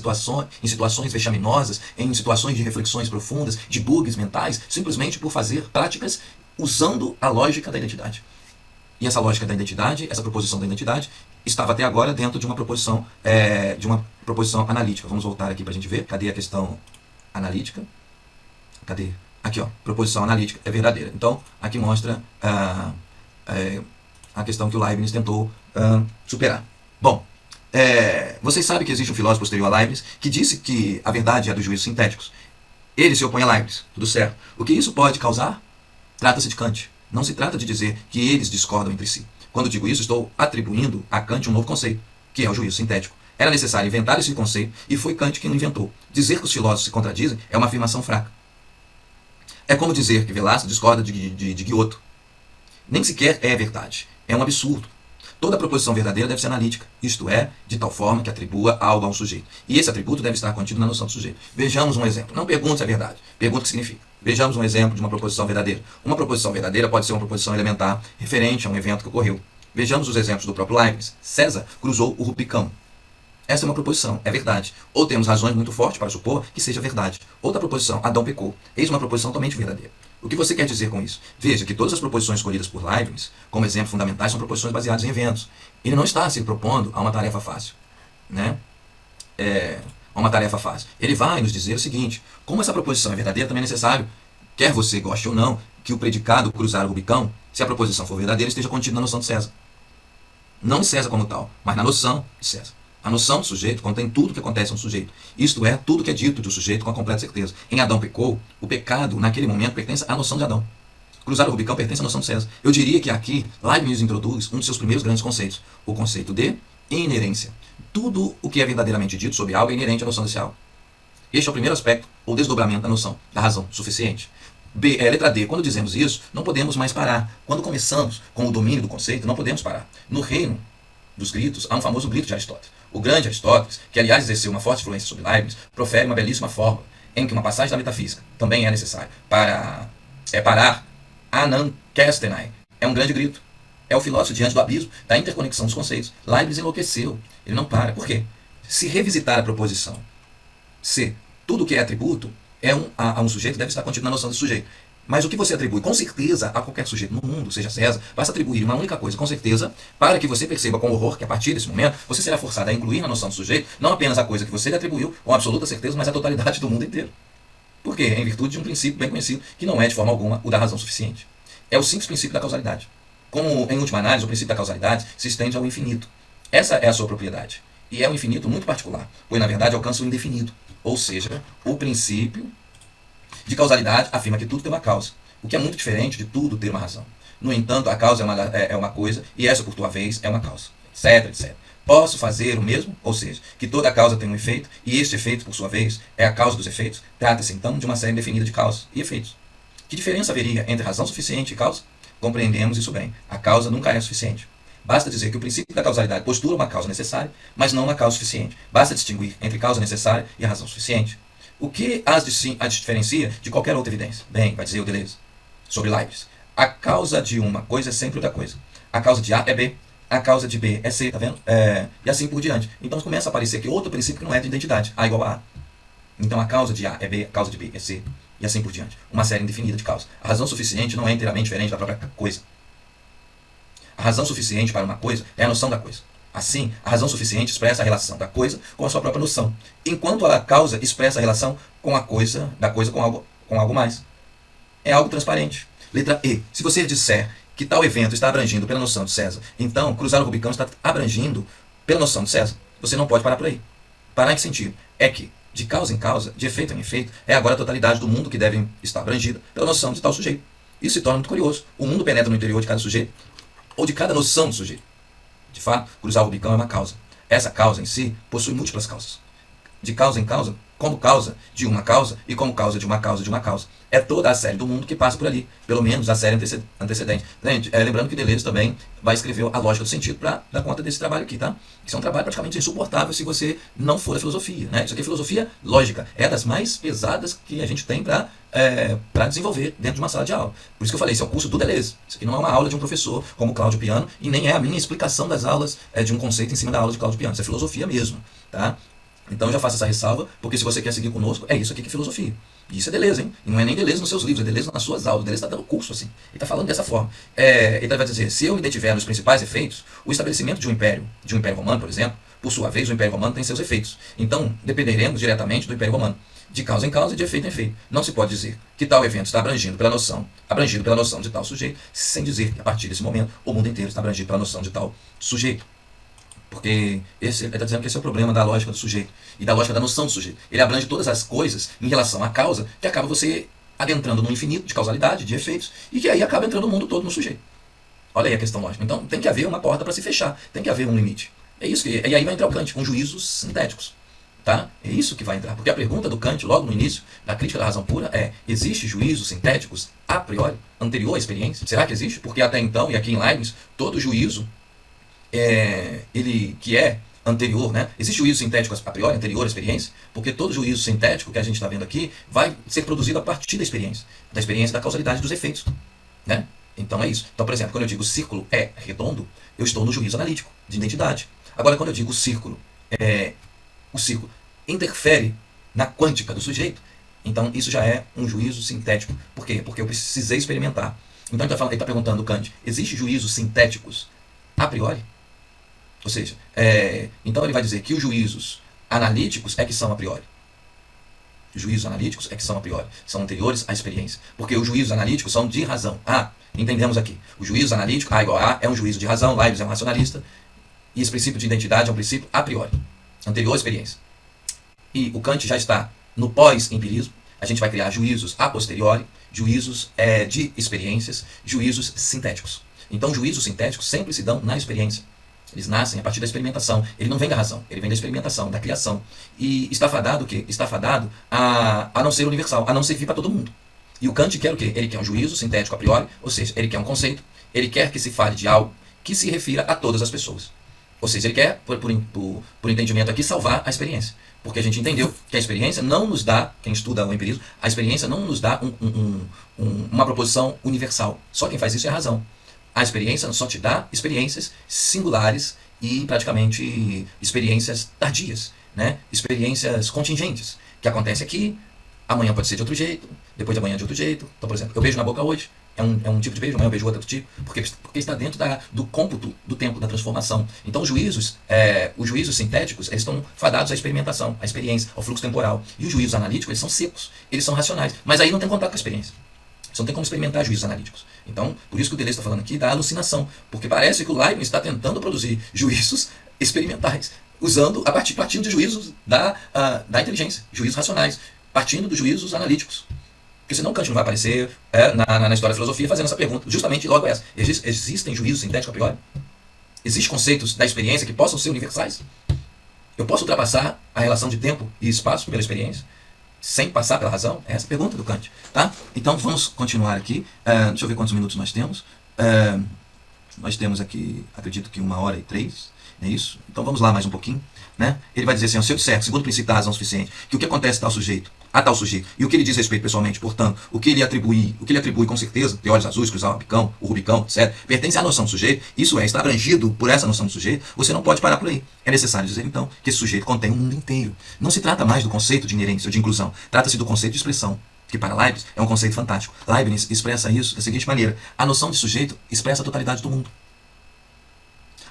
em situações vexaminosas, em situações de reflexões profundas, de bugs mentais, simplesmente por fazer práticas usando a lógica da identidade. E essa lógica da identidade, essa proposição da identidade, estava até agora dentro de uma proposição analítica. Vamos voltar aqui para a gente ver. Cadê a questão analítica? Cadê? Aqui, ó. Proposição analítica é verdadeira. Então, aqui mostra a questão que o Leibniz tentou superar. Bom, vocês sabem que existe um filósofo posterior a Leibniz que disse que a verdade é dos juízos sintéticos. Ele se opõe a Leibniz. Tudo certo. O que isso pode causar? Trata-se de Kant. Não se trata de dizer que eles discordam entre si. Quando digo isso, estou atribuindo a Kant um novo conceito, que é o juízo sintético. Era necessário inventar esse conceito e foi Kant quem o inventou. Dizer que os filósofos se contradizem é uma afirmação fraca. É como dizer que Velasco discorda de Giotto. Nem sequer é verdade. É um absurdo. Toda proposição verdadeira deve ser analítica, isto é, de tal forma que atribua algo a um sujeito. E esse atributo deve estar contido na noção do sujeito. Vejamos um exemplo. Não pergunte se é verdade. Pergunte o que significa. Vejamos um exemplo de uma proposição verdadeira. Uma proposição verdadeira pode ser uma proposição elementar referente a um evento que ocorreu. Vejamos os exemplos do próprio Leibniz. César cruzou o Rubicão. Essa é uma proposição, é verdade. Ou temos razões muito fortes para supor que seja verdade. Outra proposição, Adão pecou. Eis uma proposição totalmente verdadeira. O que você quer dizer com isso? Veja que todas as proposições escolhidas por Leibniz, como exemplos fundamentais, são proposições baseadas em eventos. Ele não está se propondo a uma tarefa fácil, né? Uma tarefa fácil. Ele vai nos dizer o seguinte: como essa proposição é verdadeira, também é necessário, quer você goste ou não, que o predicado cruzar o Rubicão, se a proposição for verdadeira, esteja contido na noção de César. Não César como tal, mas na noção de César. A noção do sujeito contém tudo o que acontece no sujeito. Isto é, tudo que é dito do sujeito com a completa certeza. Em Adão pecou, o pecado, naquele momento, pertence à noção de Adão. Cruzar o Rubicão pertence à noção de César. Eu diria que aqui, Leibniz introduz um de seus primeiros grandes conceitos, o conceito de inerência. Tudo o que é verdadeiramente dito sobre algo é inerente à noção desse algo. Este é o primeiro aspecto, ou desdobramento da noção, da razão suficiente. Letra D, quando dizemos isso, não podemos mais parar. Quando começamos com o domínio do conceito, não podemos parar. No reino dos gritos, há um famoso grito de Aristóteles. O grande Aristóteles, que aliás exerceu uma forte influência sobre Leibniz, profere uma belíssima fórmula, em que uma passagem da metafísica também é necessária para parar Anankestenai. É um grande grito. É o filósofo diante do abismo da interconexão dos conceitos. Leibniz enlouqueceu. Ele não para. Por quê? Se revisitar a proposição se tudo que é atributo a um sujeito deve estar contido na noção de sujeito. Mas o que você atribui com certeza a qualquer sujeito no mundo, seja César, basta atribuir uma única coisa com certeza para que você perceba com horror que a partir desse momento você será forçado a incluir na noção do sujeito não apenas a coisa que você lhe atribuiu com absoluta certeza, mas a totalidade do mundo inteiro. Por quê? Em virtude de um princípio bem conhecido que não é de forma alguma o da razão suficiente. É o simples princípio da causalidade. Como, em última análise, o princípio da causalidade se estende ao infinito. Essa é a sua propriedade. E é um infinito muito particular, pois na verdade alcança o indefinido. Ou seja, o princípio de causalidade afirma que tudo tem uma causa, o que é muito diferente de tudo ter uma razão. No entanto, a causa é uma coisa, e essa, por tua vez, é uma causa, etc, etc. Posso fazer o mesmo? Ou seja, que toda causa tem um efeito, e este efeito, por sua vez, é a causa dos efeitos. Trata-se, então, de uma série definida de causas e efeitos. Que diferença haveria entre razão suficiente e causa? Compreendemos isso bem. A causa nunca é suficiente. Basta dizer que o princípio da causalidade postula uma causa necessária, mas não uma causa suficiente. Basta distinguir entre causa necessária e a razão suficiente. O que as diferencia de qualquer outra evidência? Bem, vai dizer o Deleuze, sobre Leibniz. A causa de uma coisa é sempre outra coisa. A causa de A é B, a causa de B é C, tá vendo? E assim por diante. Então começa a aparecer que outro princípio que não é de identidade, A igual a A. Então a causa de A é B, a causa de B é C, e assim por diante. Uma série indefinida de causas. A razão suficiente não é inteiramente diferente da própria coisa. A razão suficiente para uma coisa é a noção da coisa. Assim, a razão suficiente expressa a relação da coisa com a sua própria noção, enquanto a causa expressa a relação com a coisa, da coisa com algo mais. É algo transparente. Letra E. Se você disser que tal evento está abrangindo pela noção de César, então cruzar o Rubicão está abrangindo pela noção de César. Você não pode parar por aí. Parar em que sentido? É que, de causa em causa, de efeito em efeito, é agora a totalidade do mundo que deve estar abrangida pela noção de tal sujeito. Isso se torna muito curioso. O mundo penetra no interior de cada sujeito, ou de cada noção do sujeito. De fato, cruzar o Rubicão é uma causa. Essa causa em si possui múltiplas causas. De causa em causa, como causa de uma causa e como causa de uma causa de uma causa. É toda a série do mundo que passa por ali, pelo menos a série antecedente. Gente, lembrando que Deleuze também vai escrever a lógica do sentido para dar conta desse trabalho aqui, tá? Isso é um trabalho praticamente insuportável se você não for da filosofia, né? Isso aqui é filosofia lógica. É das mais pesadas que a gente tem para desenvolver dentro de uma sala de aula. Por isso que eu falei, isso é o curso do Deleuze. Isso aqui não é uma aula de um professor como Cláudio Piano e nem é a minha explicação das aulas de um conceito em cima da aula de Cláudio Piano. Isso é filosofia mesmo, tá? Então eu já faço essa ressalva, porque se você quer seguir conosco, é isso aqui que é filosofia. E isso é Deleuze, hein? E não é nem Deleuze nos seus livros, é Deleuze nas suas aulas. Deleuze está dando curso assim. Ele está falando dessa forma. Ele vai dizer, se eu me detiver nos principais efeitos, o estabelecimento de um império romano, por exemplo, por sua vez, o Império Romano tem seus efeitos. Então, dependeremos diretamente do Império Romano, de causa em causa e de efeito em efeito. Não se pode dizer que tal evento está abrangido pela noção de tal sujeito, sem dizer que a partir desse momento o mundo inteiro está abrangido pela noção de tal sujeito. Porque ele está dizendo que esse é o problema da lógica do sujeito e da lógica da noção do sujeito. Ele abrange todas as coisas em relação à causa, que acaba você adentrando no infinito de causalidade, de efeitos, e que aí acaba entrando o mundo todo no sujeito. Olha aí a questão lógica. Então tem que haver uma porta para se fechar, tem que haver um limite. É isso que, e aí vai entrar o Kant, com juízos sintéticos. Tá? É isso que vai entrar. Porque a pergunta do Kant, logo no início, da crítica da razão pura, é: existe juízos sintéticos a priori, anterior à experiência? Será que existe? Porque até então, e aqui em Leibniz, todo juízo ele que é anterior, né? Existe juízo sintético a priori, anterior à experiência, porque todo juízo sintético que a gente está vendo aqui vai ser produzido a partir da experiência da causalidade dos efeitos, né? Então é isso. Então, por exemplo, quando eu digo o círculo é redondo, eu estou no juízo analítico, de identidade. Agora, quando eu digo o círculo interfere na quântica do sujeito, então isso já é um juízo sintético. Por quê? Porque eu precisei experimentar. Então ele está perguntando, Kant, existem juízos sintéticos a priori? Ou seja, então ele vai dizer que os juízos analíticos é que são a priori. Os juízos analíticos é que são a priori, são anteriores à experiência. Porque os juízos analíticos são de razão. Entendemos aqui. O juízo analítico, A igual a é um juízo de razão, Leibniz é um racionalista, e esse princípio de identidade é um princípio a priori, anterior à experiência. E o Kant já está no pós-empirismo, a gente vai criar juízos a posteriori, juízos de experiências, juízos sintéticos. Então, juízos sintéticos sempre se dão na experiência. Eles nascem a partir da experimentação. Ele não vem da razão, ele vem da experimentação, da criação. E está fadado o quê? Está fadado a não ser universal, a não servir para todo mundo. E o Kant quer o quê? Ele quer um juízo sintético a priori, ou seja, ele quer um conceito, ele quer que se fale de algo que se refira a todas as pessoas. Ou seja, ele quer, por entendimento aqui, salvar a experiência. Porque a gente entendeu que a experiência não nos dá, quem estuda o empirismo, a experiência não nos dá uma proposição universal. Só quem faz isso é a razão. A experiência só te dá experiências singulares e praticamente experiências tardias, né? Experiências contingentes, que acontecem aqui, amanhã pode ser de outro jeito, depois de amanhã de outro jeito. Então, por exemplo, eu beijo na boca hoje, é um tipo de beijo, amanhã eu beijo outro tipo, porque está dentro do cômputo do tempo da transformação. Então, os juízos sintéticos, eles estão fadados à experimentação, à experiência, ao fluxo temporal. E os juízos analíticos, eles são secos, eles são racionais, mas aí não tem contato com a experiência. Você não tem como experimentar juízos analíticos. Então, por isso que o Deleuze está falando aqui da alucinação, porque parece que o Leibniz está tentando produzir juízos experimentais, partindo de juízos da inteligência, juízos racionais, partindo dos juízos analíticos. Porque senão Kant não vai aparecer na história da filosofia fazendo essa pergunta, justamente logo essa. Existem juízos sintéticos a priori? Existem conceitos da experiência que possam ser universais? Eu posso ultrapassar a relação de tempo e espaço pela experiência? Sem passar pela razão? É essa a pergunta do Kant. Tá? Então vamos continuar aqui. Deixa eu ver quantos minutos nós temos. Nós temos aqui, acredito que 1h03. É isso? Então vamos lá mais um pouquinho. Né? Ele vai dizer assim, se eu disser, segundo o princípio da razão suficiente, que o que acontece a tal sujeito, e o que ele diz respeito pessoalmente, portanto, o que ele atribui com certeza, de olhos azuis, cruzar o Rubicão, etc., pertence à noção do sujeito, isso está abrangido por essa noção do sujeito, você não pode parar por aí. É necessário dizer, então, que esse sujeito contém o mundo inteiro. Não se trata mais do conceito de inerência ou de inclusão, trata-se do conceito de expressão, que para Leibniz é um conceito fantástico. Leibniz expressa isso da seguinte maneira, a noção de sujeito expressa a totalidade do mundo.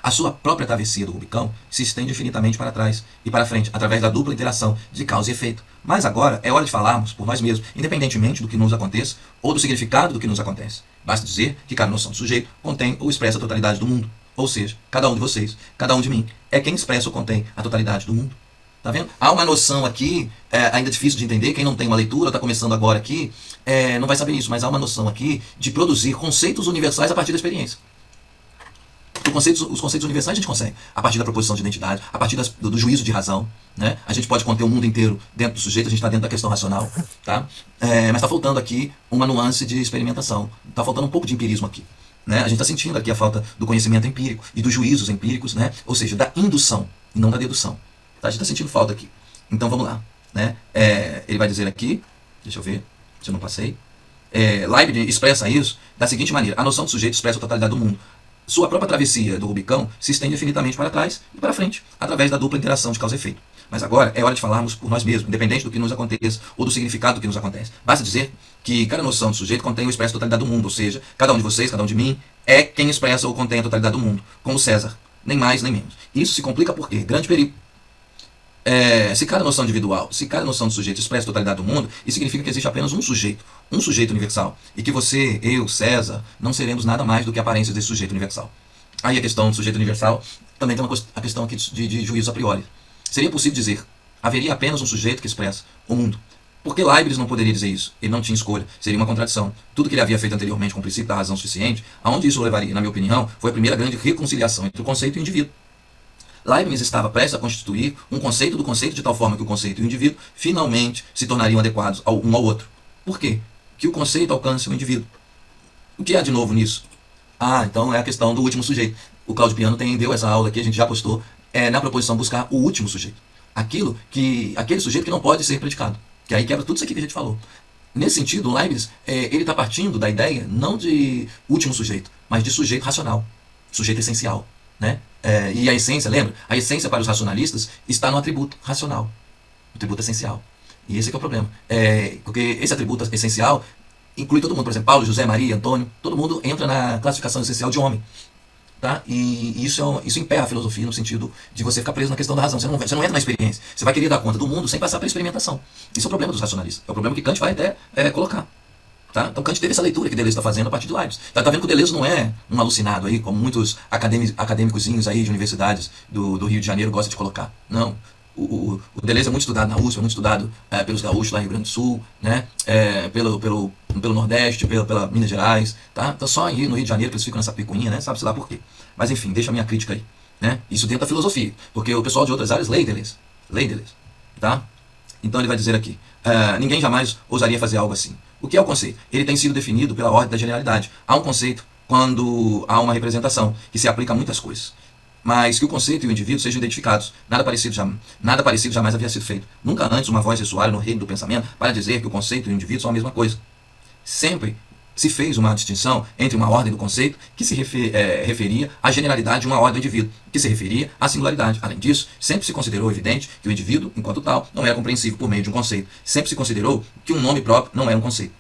A sua própria travessia do Rubicão se estende infinitamente para trás e para frente, através da dupla interação de causa e efeito. Mas agora é hora de falarmos por nós mesmos, independentemente do que nos aconteça ou do significado do que nos acontece. Basta dizer que cada noção do sujeito contém ou expressa a totalidade do mundo. Ou seja, cada um de vocês, cada um de mim, é quem expressa ou contém a totalidade do mundo. Tá vendo? Há uma noção aqui, ainda difícil de entender, quem não tem uma leitura, está começando agora aqui, não vai saber isso, mas há uma noção aqui de produzir conceitos universais a partir da experiência. Os conceitos universais a gente consegue, a partir da proposição de identidade, a partir do juízo de razão, né? A gente pode conter o mundo inteiro dentro do sujeito, a gente está dentro da questão racional, tá? Mas está faltando aqui uma nuance de experimentação, está faltando um pouco de empirismo aqui, né? A gente está sentindo aqui a falta do conhecimento empírico e dos juízos empíricos, né? Ou seja, da indução e não da dedução. Tá? A gente está sentindo falta aqui. Então vamos lá, né? Ele vai dizer aqui, deixa eu ver se eu não passei, Leibniz expressa isso da seguinte maneira, a noção do sujeito expressa a totalidade do mundo. Sua própria travessia do Rubicão se estende infinitamente para trás e para frente, através da dupla interação de causa e efeito. Mas agora é hora de falarmos por nós mesmos, independente do que nos aconteça ou do significado do que nos acontece. Basta dizer que cada noção do sujeito contém ou expressa a totalidade do mundo, ou seja, cada um de vocês, cada um de mim, é quem expressa ou contém a totalidade do mundo, como César, nem mais nem menos. Isso se complica por quê? Grande perigo. Se cada noção individual, se cada noção do sujeito expressa a totalidade do mundo, isso significa que existe apenas um sujeito universal, e que você, eu, César, não seremos nada mais do que aparências desse sujeito universal. Aí a questão do sujeito universal também tem a questão aqui de juízo a priori. Seria possível dizer, haveria apenas um sujeito que expressa o mundo. Por que Leibniz não poderia dizer isso? Ele não tinha escolha, seria uma contradição. Tudo que ele havia feito anteriormente com o princípio da razão suficiente, aonde isso o levaria, na minha opinião, foi a primeira grande reconciliação entre o conceito e o indivíduo. Leibniz estava prestes a constituir um conceito do conceito de tal forma que o conceito e o indivíduo finalmente se tornariam adequados um ao outro. Por quê? Que o conceito alcance o indivíduo. O que há de novo nisso? Então é a questão do último sujeito. O Cláudio Piano deu essa aula aqui, a gente já postou, na proposição buscar o último sujeito. Aquele sujeito que não pode ser predicado. Que aí quebra tudo isso aqui que a gente falou. Nesse sentido, o Leibniz ele está partindo da ideia não de último sujeito, mas de sujeito racional, sujeito essencial. Né? E a essência, lembra? A essência para os racionalistas está no atributo racional, o atributo essencial. E esse é que é o problema. Porque esse atributo essencial inclui todo mundo. Por exemplo, Paulo, José, Maria, Antônio, todo mundo entra na classificação essencial de homem. Tá? E isso emperra a filosofia no sentido de você ficar preso na questão da razão. Você não entra na experiência. Você vai querer dar conta do mundo sem passar pela experimentação. Isso é o problema dos racionalistas. É o problema que Kant vai até colocar. Tá? Então Kant teve essa leitura que Deleuze está fazendo a partir de Leibniz. Tá vendo que o Deleuze não é um alucinado aí, como muitos acadêmicozinhos aí de universidades do Rio de Janeiro gostam de colocar. Não. O Deleuze é muito estudado na USP, é muito estudado pelos gaúchos lá no Rio Grande do Sul, né? Pelo Nordeste, pela Minas Gerais, tá? Então só aí no Rio de Janeiro que eles ficam nessa picuinha, né? Sabe-se lá por quê. Mas enfim, deixa a minha crítica aí, né? Isso dentro da filosofia, porque o pessoal de outras áreas lê Deleuze, tá? Então ele vai dizer aqui, ninguém jamais ousaria fazer algo assim. O que é o conceito? Ele tem sido definido pela ordem da generalidade. Há um conceito quando há uma representação que se aplica a muitas coisas. Mas que o conceito e o indivíduo sejam identificados. Nada parecido jamais havia sido feito. Nunca antes uma voz ressoara no reino do pensamento para dizer que o conceito e o indivíduo são a mesma coisa. Sempre se fez uma distinção entre uma ordem do conceito que se referia à generalidade de uma ordem do indivíduo, que se referia à singularidade. Além disso, sempre se considerou evidente que o indivíduo, enquanto tal, não era compreensível por meio de um conceito. Sempre se considerou que um nome próprio não era um conceito.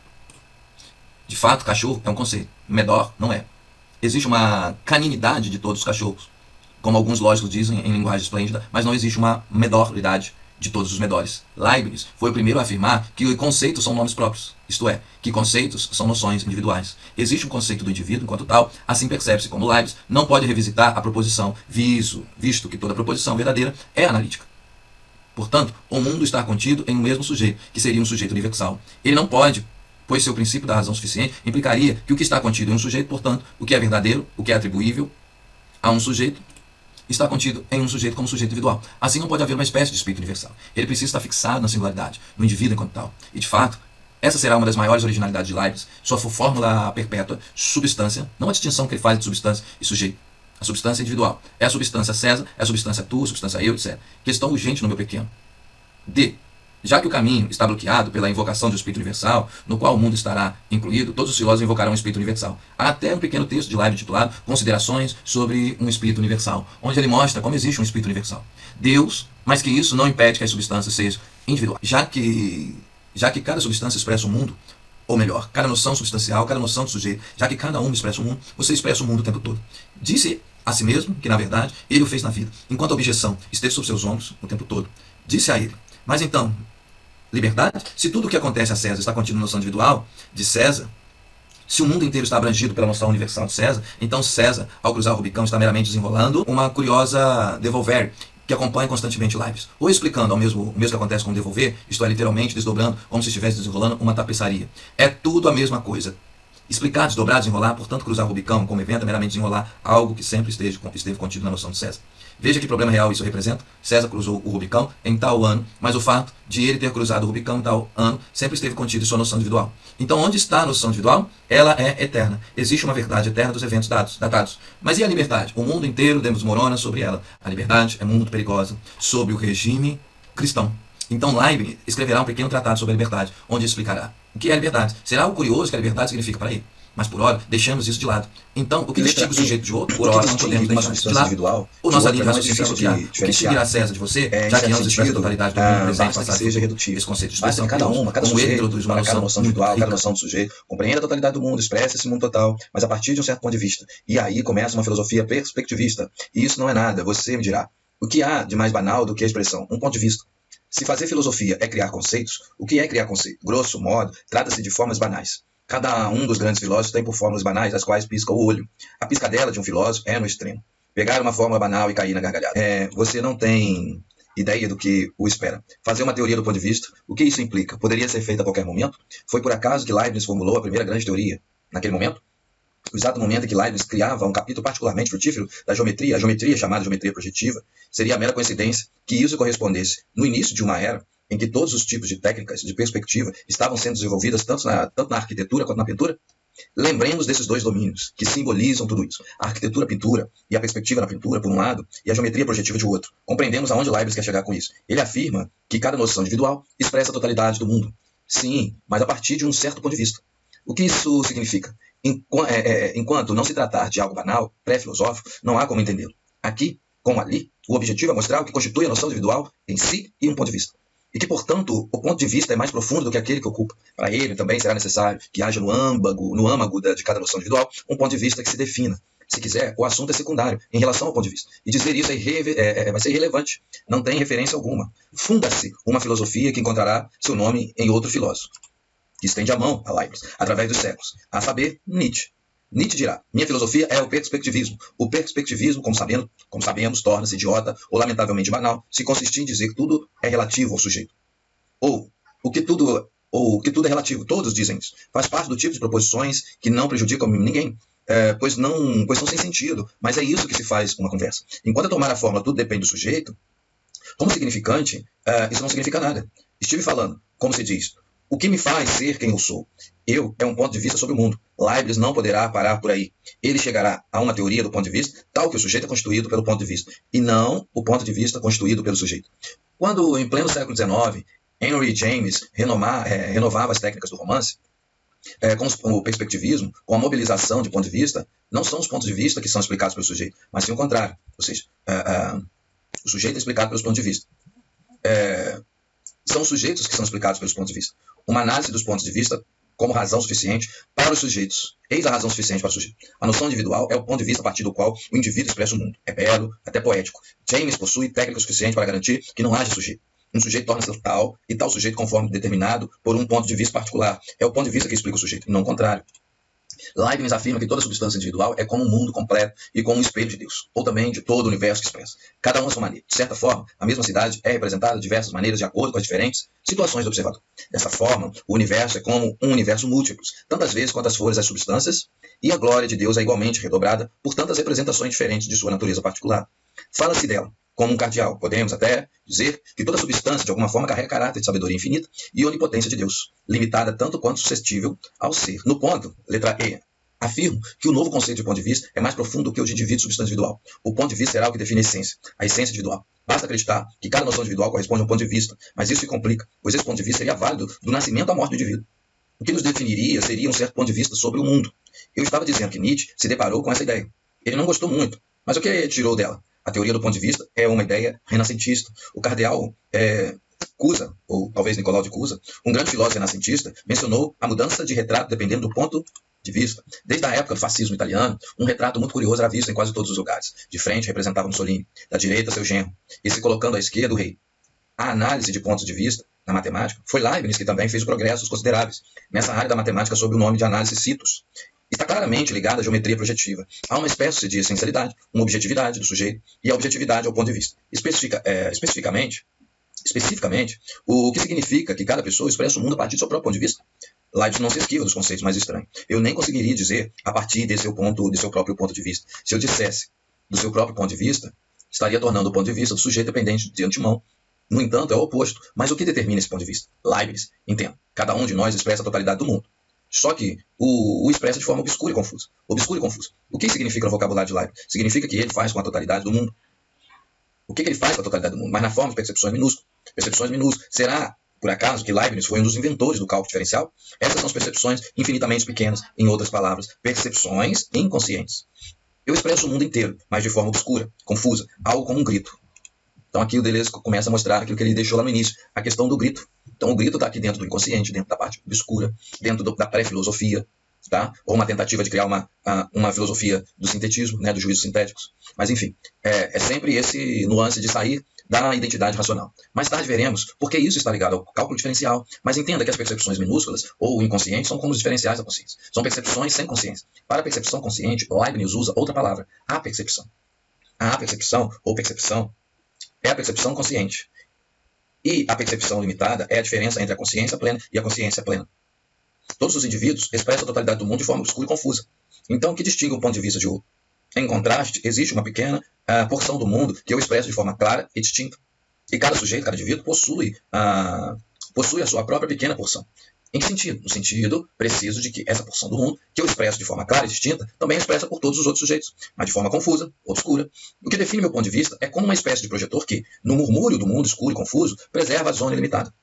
De fato, cachorro é um conceito. Medor não é. Existe uma caninidade de todos os cachorros, como alguns lógicos dizem em linguagem esplêndida, mas não existe uma medoridade de todos os medores. Leibniz foi o primeiro a afirmar que conceitos são nomes próprios, isto é, que conceitos são noções individuais. Existe um conceito do indivíduo enquanto tal, assim percebe-se como Leibniz não pode revisitar a proposição, visto que toda proposição verdadeira é analítica. Portanto, o mundo está contido em um mesmo sujeito, que seria um sujeito universal. Ele não pode, pois seu princípio da razão suficiente implicaria que o que está contido em um sujeito, portanto, o que é verdadeiro, o que é atribuível a um sujeito, está contido em um sujeito como sujeito individual. Assim não pode haver uma espécie de espírito universal. Ele precisa estar fixado na singularidade, no indivíduo enquanto tal. E de fato, essa será uma das maiores originalidades de Leibniz, sua fórmula perpétua, substância, não a distinção que ele faz de substância e sujeito. A substância individual. É a substância César, é a substância tu, a substância eu, etc. Questão urgente no meu pequeno. Já que o caminho está bloqueado pela invocação do Espírito Universal, no qual o mundo estará incluído, todos os filósofos invocarão o Espírito Universal. Há até um pequeno texto de Leibniz titulado Considerações sobre um Espírito Universal, onde ele mostra como existe um Espírito Universal. Deus, mas que isso não impede que as substâncias sejam individuais. Já que cada substância expressa o mundo, ou melhor, cada noção substancial, cada noção de sujeito, já que cada um expressa o mundo, você expressa o mundo o tempo todo. Disse a si mesmo que, na verdade, ele o fez na vida, enquanto a objeção esteve sobre seus ombros o tempo todo. Disse a ele, mas então, liberdade? Se tudo o que acontece a César está contido na noção individual de César, se o mundo inteiro está abrangido pela noção universal de César, então César, ao cruzar o Rubicão, está meramente desenrolando uma curiosa devolver que acompanha constantemente Leibniz, ou explicando o mesmo que acontece com devolver, isto é, literalmente desdobrando, como se estivesse desenrolando uma tapeçaria. É tudo a mesma coisa. Explicar, desdobrar, desenrolar, portanto, cruzar o Rubicão como evento é meramente desenrolar algo que sempre esteve contido na noção de César. Veja que problema real isso representa. César cruzou o Rubicão em tal ano, mas o fato de ele ter cruzado o Rubicão em tal ano sempre esteve contido em sua noção individual. Então, onde está a noção individual? Ela é eterna. Existe uma verdade eterna dos eventos datados. Mas e a liberdade? O mundo inteiro desmorona sobre ela. A liberdade é muito perigosa, sob o regime cristão. Então, Leibniz escreverá um pequeno tratado sobre a liberdade, onde explicará o que é a liberdade. Será algo curioso que a liberdade significa para ele. Mas por hora, deixamos isso de lado. Então, o que distingue o sujeito de outro, por hora, não podemos deixar isso de lado. O nosso linha de raciocínio bloquear. O que distinguirá César de você, já que ambos expressam a totalidade do mundo presente, passado, seja redutível. Esse conceito de Basta que cada sujeito, para cada noção individual, cada noção do sujeito, compreenda a totalidade do mundo, expressa esse mundo total, mas a partir de um certo ponto de vista. E aí começa uma filosofia perspectivista. E isso não é nada, você me dirá. O que há de mais banal do que a expressão? Um ponto de vista. Se fazer filosofia é criar conceitos, o que é criar conceito? Grosso modo, trata-se de formas banais. Cada um dos grandes filósofos tem por fórmulas banais das quais pisca o olho. A piscadela de um filósofo é no extremo. Pegar uma fórmula banal e cair na gargalhada. Você não tem ideia do que o espera. Fazer uma teoria do ponto de vista, o que isso implica? Poderia ser feito a qualquer momento? Foi por acaso que Leibniz formulou a primeira grande teoria naquele momento? O exato momento em que Leibniz criava um capítulo particularmente frutífero da geometria, a geometria chamada geometria projetiva, seria a mera coincidência que isso correspondesse no início de uma era em que todos os tipos de técnicas de perspectiva estavam sendo desenvolvidas tanto na arquitetura quanto na pintura? Lembremos desses dois domínios que simbolizam tudo isso. A arquitetura-pintura e a perspectiva na pintura, por um lado, e a geometria projetiva de outro. Compreendemos aonde Leibniz quer chegar com isso. Ele afirma que cada noção individual expressa a totalidade do mundo, Sim, mas a partir de um certo ponto de vista. O que isso significa? Enquanto não se tratar de algo banal, pré-filosófico, não há como entendê-lo. Aqui, como ali, o objetivo é mostrar o que constitui a noção individual em si e um ponto de vista. E que, portanto, o ponto de vista é mais profundo do que aquele que ocupa. Para ele, também será necessário que haja no âmago de cada noção individual um ponto de vista que se defina. Se quiser, o assunto é secundário em relação ao ponto de vista. E dizer isso vai ser irrelevante. Não tem referência alguma. Funda-se uma filosofia que encontrará seu nome em outro filósofo, que estende a mão a Leibniz, através dos séculos, a saber, Nietzsche. Nietzsche dirá: minha filosofia é o perspectivismo. O perspectivismo, como sabemos, torna-se idiota ou lamentavelmente banal se consistir em dizer que tudo é relativo ao sujeito. Ou que tudo é relativo. Todos dizem isso. Faz parte do tipo de proposições que não prejudicam ninguém, pois são sem sentido. Mas é isso que se faz uma conversa. Enquanto eu tomar a fórmula tudo depende do sujeito, como significante, isso não significa nada. Estive falando, como se diz, o que me faz ser quem eu sou? Eu é um ponto de vista sobre o mundo. Leibniz não poderá parar por aí. Ele chegará a uma teoria do ponto de vista tal que o sujeito é constituído pelo ponto de vista, e não o ponto de vista constituído pelo sujeito. Quando, em pleno século XIX, Henry James renovava as técnicas do romance, com o perspectivismo, com a mobilização de ponto de vista, não são os pontos de vista que são explicados pelo sujeito, mas sim o contrário. Ou seja, o sujeito é explicado pelos pontos de vista. São os sujeitos que são explicados pelos pontos de vista. Uma análise dos pontos de vista como razão suficiente para os sujeitos. Eis a razão suficiente para o sujeito. A noção individual é o ponto de vista a partir do qual o indivíduo expressa o mundo. É belo, até poético. James possui técnica suficiente para garantir que não haja sujeito. Um sujeito torna-se tal, e tal sujeito conforme determinado por um ponto de vista particular. É o ponto de vista que explica o sujeito, e não o contrário. Leibniz afirma que toda substância individual é como um mundo completo e como um espelho de Deus, ou também de todo o universo que expressa. Cada um a sua maneira. De certa forma, a mesma cidade é representada de diversas maneiras de acordo com as diferentes situações do observador. Dessa forma, o universo é como um universo múltiplo, tantas vezes quantas forem as substâncias, e a glória de Deus é igualmente redobrada por tantas representações diferentes de sua natureza particular. Fala-se dela como um cardeal. Podemos até dizer que toda substância, de alguma forma, carrega caráter de sabedoria infinita e onipotência de Deus, limitada tanto quanto suscetível ao ser. No ponto, letra E, afirmo que o novo conceito de ponto de vista é mais profundo do que o de indivíduo e substância individual. O ponto de vista será o que define a essência individual. Basta acreditar que cada noção individual corresponde a um ponto de vista, mas isso se complica, pois esse ponto de vista seria válido do nascimento à morte do indivíduo. O que nos definiria seria um certo ponto de vista sobre o mundo. Eu estava dizendo que Nietzsche se deparou com essa ideia. Ele não gostou muito, mas o que tirou dela? A teoria do ponto de vista é uma ideia renascentista. O cardeal Cusa, ou talvez Nicolau de Cusa, um grande filósofo renascentista, mencionou a mudança de retrato dependendo do ponto de vista. Desde a época do fascismo italiano, um retrato muito curioso era visto em quase todos os lugares. De frente representava Mussolini, da direita seu genro, e se colocando à esquerda o rei. A análise de pontos de vista na matemática foi Leibniz que também fez progressos consideráveis nessa área da matemática sob o nome de análise citos. Está claramente ligada à geometria projetiva. Há uma espécie de essencialidade, uma objetividade do sujeito, e a objetividade é o ponto de vista. Especificamente, o que significa que cada pessoa expressa o mundo a partir do seu próprio ponto de vista. Leibniz não se esquiva dos conceitos mais estranhos. Eu nem conseguiria dizer a partir de seu próprio ponto de vista. Se eu dissesse do seu próprio ponto de vista, estaria tornando o ponto de vista do sujeito dependente de antemão. No entanto, é o oposto. Mas o que determina esse ponto de vista? Leibniz, entenda, cada um de nós expressa a totalidade do mundo. Só que o expressa de forma obscura e confusa. Obscura e confusa. O que significa no vocabulário de Leibniz? Significa que ele faz com a totalidade do mundo. O que ele faz com a totalidade do mundo? Mas na forma de percepções minúsculas. Percepções minúsculas. Será, por acaso, que Leibniz foi um dos inventores do cálculo diferencial? Essas são as percepções infinitamente pequenas. Em outras palavras, percepções inconscientes. Eu expresso o mundo inteiro, mas de forma obscura, confusa, algo como um grito. Então aqui o Deleuze começa a mostrar aquilo que ele deixou lá no início, a questão do grito. Então o grito está aqui dentro do inconsciente, dentro da parte obscura, dentro da pré-filosofia, tá? Ou uma tentativa de criar uma filosofia do sintetismo, né, dos juízos sintéticos. Mas enfim, é sempre esse nuance de sair da identidade racional. Mais tarde veremos porque isso está ligado ao cálculo diferencial. Mas entenda que as percepções minúsculas ou inconscientes são como os diferenciais da consciência. São percepções sem consciência. Para a percepção consciente, Leibniz usa outra palavra, a percepção. A percepção ou percepção é a percepção consciente. E a percepção limitada é a diferença entre a consciência plena e a consciência plena. Todos os indivíduos expressam a totalidade do mundo de forma obscura e confusa. Então, o que distingue um ponto de vista de outro? Em contraste, existe uma pequena porção do mundo que eu expresso de forma clara e distinta. E cada sujeito, cada indivíduo, possui a sua própria pequena porção. Em que sentido? No sentido preciso de que essa porção do mundo, que eu expresso de forma clara e distinta, também é expressa por todos os outros sujeitos, mas de forma confusa, obscura. O que define meu ponto de vista é como uma espécie de projetor que, no murmúrio do mundo escuro e confuso, preserva a zona limitada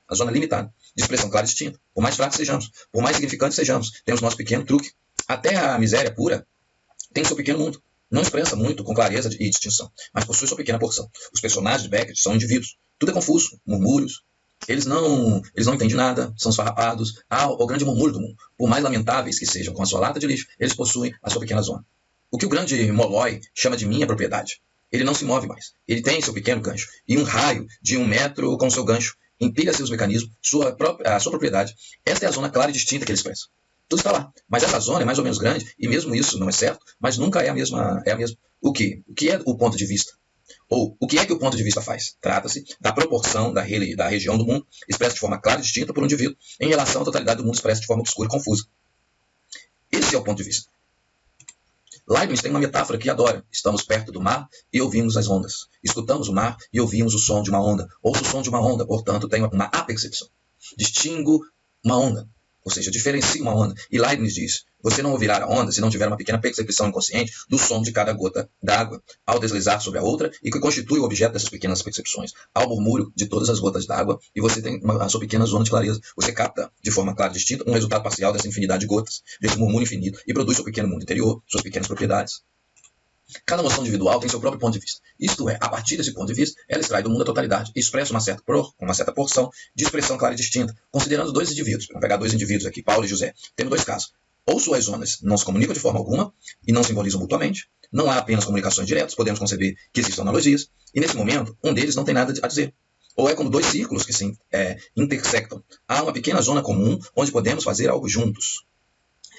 de expressão clara e distinta. Por mais fracos sejamos, por mais significantes sejamos, temos nosso pequeno truque. Até a miséria pura tem seu pequeno mundo. Não expressa muito com clareza e distinção, mas possui sua pequena porção. Os personagens de Beckett são indivíduos. Tudo é confuso, murmúrios. Eles não entendem nada, são esfarrapados. Há o grande murmúrio do mundo. Por mais lamentáveis que sejam com a sua lata de lixo, eles possuem a sua pequena zona. O que o grande Molloy chama de minha propriedade. Ele não se move mais. Ele tem seu pequeno gancho. E um raio de 1 metro com seu gancho empilha seus mecanismos, a sua propriedade. Esta é a zona clara e distinta que ele expressa. Tudo está lá. Mas essa zona é mais ou menos grande, e mesmo isso não é certo, mas nunca é a mesma. O que é o ponto de vista? Ou, o que é que o ponto de vista faz? Trata-se da proporção da região do mundo expressa de forma clara e distinta por um indivíduo em relação à totalidade do mundo expressa de forma obscura e confusa. Esse é o ponto de vista. Leibniz tem uma metáfora que adora. Estamos perto do mar e ouvimos as ondas. Escutamos o mar e ouvimos o som de uma onda. Ouço o som de uma onda, portanto, tenho uma apercepção. Distingo uma onda. Ou seja, diferencia uma onda. E Leibniz diz, você não ouvirá a onda se não tiver uma pequena percepção inconsciente do som de cada gota d'água ao deslizar sobre a outra e que constitui o objeto dessas pequenas percepções. Ao murmúrio de todas as gotas d'água e você tem a sua pequena zona de clareza. Você capta de forma clara e distinta um resultado parcial dessa infinidade de gotas, desse murmúrio infinito e produz seu pequeno mundo interior, suas pequenas propriedades. Cada noção individual tem seu próprio ponto de vista. Isto é, a partir desse ponto de vista, ela extrai do mundo a totalidade e expressa uma certa porção de expressão clara e distinta, considerando dois indivíduos. Vamos pegar dois indivíduos aqui, Paulo e José. Temos dois casos. Ou suas zonas não se comunicam de forma alguma e não simbolizam mutuamente, não há apenas comunicações diretas, podemos conceber que existam analogias, e nesse momento, um deles não tem nada a dizer. Ou é como dois círculos que se intersectam. Há uma pequena zona comum onde podemos fazer algo juntos.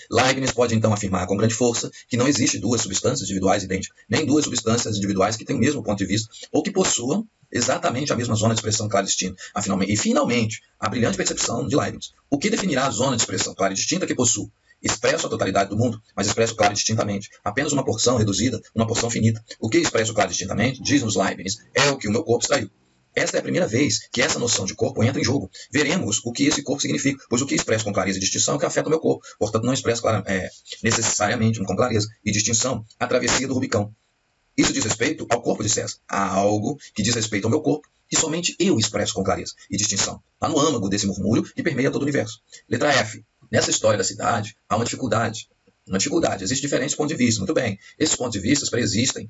Leibniz pode então afirmar com grande força que não existe duas substâncias individuais idênticas, nem duas substâncias individuais que tenham o mesmo ponto de vista ou que possuam exatamente a mesma zona de expressão clara e distinta. E finalmente, a brilhante percepção de Leibniz. O que definirá a zona de expressão clara e distinta que possui? Expresso a totalidade do mundo, mas expresso claro e distintamente. Apenas uma porção reduzida, uma porção finita. O que expresso claro e distintamente, diz-nos Leibniz, é o que o meu corpo extraiu. Esta é a primeira vez que essa noção de corpo entra em jogo. Veremos o que esse corpo significa, pois o que expresso com clareza e distinção é o que afeta o meu corpo. Portanto, não expresso necessariamente com clareza e distinção a travessia do Rubicão. Isso diz respeito ao corpo de César. Há algo que diz respeito ao meu corpo que somente eu expresso com clareza e distinção. Lá no âmago desse murmúrio que permeia todo o universo. Letra F. Nessa história da cidade, há uma dificuldade. Existem diferentes pontos de vista, muito bem. Esses pontos de vista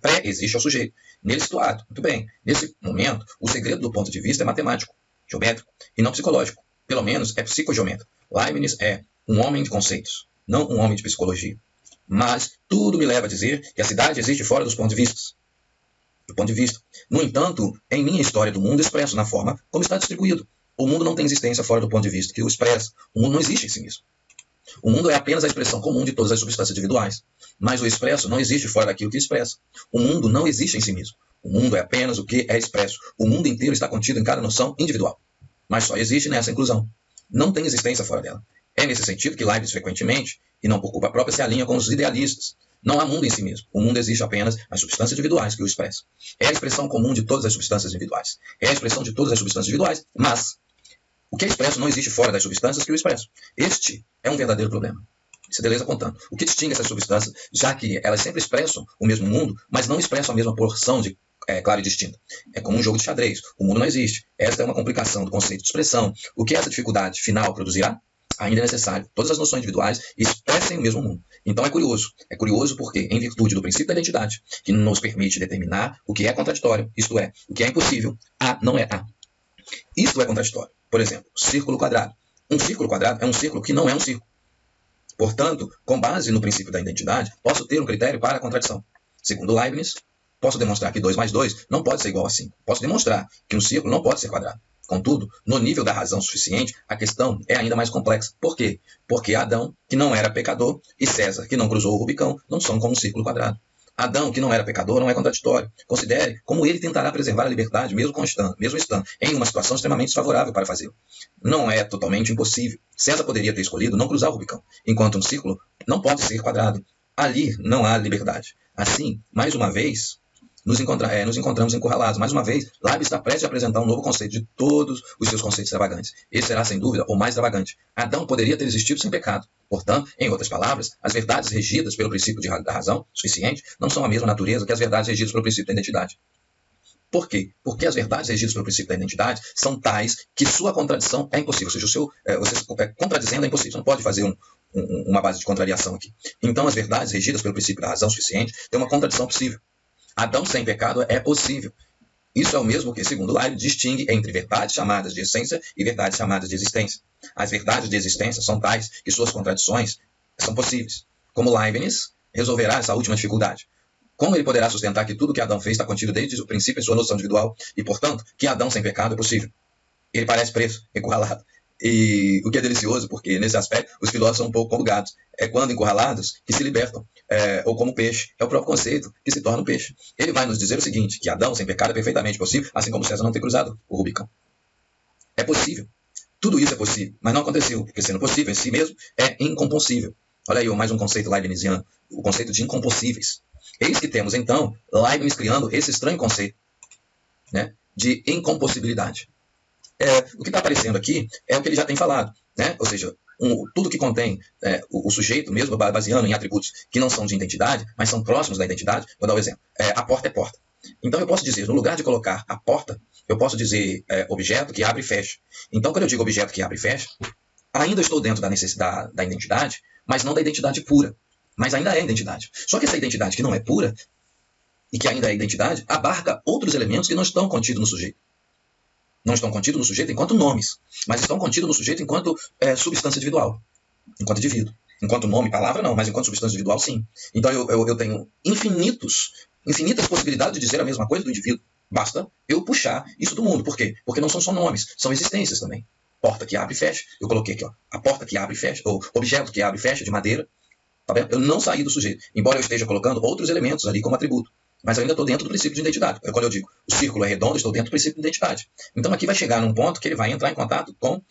pré-existe ao sujeito. Nele situado, muito bem. Nesse momento, o segredo do ponto de vista é matemático, geométrico, e não psicológico. Pelo menos é psicogeométrico. Leibniz é um homem de conceitos, não um homem de psicologia. Mas tudo me leva a dizer que a cidade existe fora dos pontos de vista. No entanto, em minha história do mundo expresso na forma como está distribuído. O mundo não tem existência fora do ponto de vista que o expressa. O mundo não existe em si mesmo. O mundo é apenas a expressão comum de todas as substâncias individuais. Mas o expresso não existe fora daquilo que expressa. O mundo não existe em si mesmo. O mundo é apenas o que é expresso. O mundo inteiro está contido em cada noção individual. Mas só existe nessa inclusão. Não tem existência fora dela. É nesse sentido que Leibniz frequentemente, e não por culpa própria, se alinha com os idealistas. Não há mundo em si mesmo. O mundo existe apenas nas substâncias individuais que o expressam. É a expressão comum de todas as substâncias individuais. É a expressão de todas as substâncias individuais, mas o que é expresso não existe fora das substâncias que o expressam. Este é um verdadeiro problema. Isso é Deleuze contando. O que distingue essas substâncias, já que elas sempre expressam o mesmo mundo, mas não expressam a mesma porção de clara e distinta. É como um jogo de xadrez. O mundo não existe. Esta é uma complicação do conceito de expressão. O que essa dificuldade final produzirá? Ainda é necessário. Todas as noções individuais expressem o mesmo mundo. Então é curioso. É curioso porque, em virtude do princípio da identidade, que nos permite determinar o que é contraditório, isto é, o que é impossível, A não é A. Isto é contraditório. Por exemplo, círculo quadrado. Um círculo quadrado é um círculo que não é um círculo. Portanto, com base no princípio da identidade, posso ter um critério para a contradição. Segundo Leibniz, posso demonstrar que 2 mais 2 não pode ser igual a 5. Posso demonstrar que um círculo não pode ser quadrado. Contudo, no nível da razão suficiente, a questão é ainda mais complexa. Por quê? Porque Adão, que não era pecador, e César, que não cruzou o Rubicão, não são como um círculo quadrado. Adão, que não era pecador, não é contraditório. Considere como ele tentará preservar a liberdade, mesmo estando em uma situação extremamente desfavorável para fazê-lo. Não é totalmente impossível. César poderia ter escolhido não cruzar o Rubicão, enquanto um círculo não pode ser quadrado. Ali não há liberdade. Assim, mais uma vez, nos encontramos encurralados. Mais uma vez, Leibniz está prestes a apresentar um novo conceito de todos os seus conceitos extravagantes. Esse será, sem dúvida, o mais extravagante. Adão poderia ter existido sem pecado. Portanto, em outras palavras, as verdades regidas pelo princípio da razão suficiente não são a mesma natureza que as verdades regidas pelo princípio da identidade. Por quê? Porque as verdades regidas pelo princípio da identidade são tais que sua contradição é impossível. Ou seja, você contradizendo é impossível. Você não pode fazer uma base de contrariação aqui. Então, as verdades regidas pelo princípio da razão suficiente têm uma contradição possível. Adão sem pecado é possível. Isso é o mesmo que, segundo Leibniz, distingue entre verdades chamadas de essência e verdades chamadas de existência. As verdades de existência são tais que suas contradições são possíveis. Como Leibniz resolverá essa última dificuldade? Como ele poderá sustentar que tudo que Adão fez está contido desde o princípio em sua noção individual e, portanto, que Adão sem pecado é possível? Ele parece preso, encurralado. E o que é delicioso, porque nesse aspecto os filósofos são um pouco como gatos. É quando encurralados que se libertam, ou como peixe. É o próprio conceito que se torna um peixe. Ele vai nos dizer o seguinte, que Adão sem pecado é perfeitamente possível, assim como César não ter cruzado o Rubicão. É possível. Tudo isso é possível, mas não aconteceu, porque sendo possível em si mesmo é incompossível. Olha aí mais um conceito leibniziano, o conceito de incompossíveis. Eis que temos, então, Leibniz criando esse estranho conceito, né, de incompossibilidade. O que está aparecendo aqui é o que ele já tem falado, né? Ou seja, tudo que contém o sujeito, mesmo baseando em atributos que não são de identidade, mas são próximos da identidade. Vou dar um exemplo. A porta é porta. Então eu posso dizer, no lugar de colocar a porta, eu posso dizer objeto que abre e fecha. Então quando eu digo objeto que abre e fecha, ainda estou dentro da necessidade da identidade, mas não da identidade pura. Mas ainda é identidade. Só que essa identidade que não é pura, e que ainda é identidade, abarca outros elementos que não estão contidos no sujeito. Não estão contidos no sujeito enquanto nomes, mas estão contidos no sujeito enquanto substância individual, enquanto indivíduo. Enquanto nome, palavra não, mas enquanto substância individual, sim. Então eu tenho infinitas possibilidades de dizer a mesma coisa do indivíduo. Basta eu puxar isso do mundo. Por quê? Porque não são só nomes, são existências também. Porta que abre e fecha. Eu coloquei aqui, ó, a porta que abre e fecha, ou objeto que abre e fecha, de madeira. Tá vendo? Eu não saí do sujeito, embora eu esteja colocando outros elementos ali como atributo. Mas eu ainda estou dentro do princípio de identidade. Quando eu digo o círculo é redondo, eu estou dentro do princípio de identidade. Então aqui vai chegar num ponto que ele vai entrar em contato com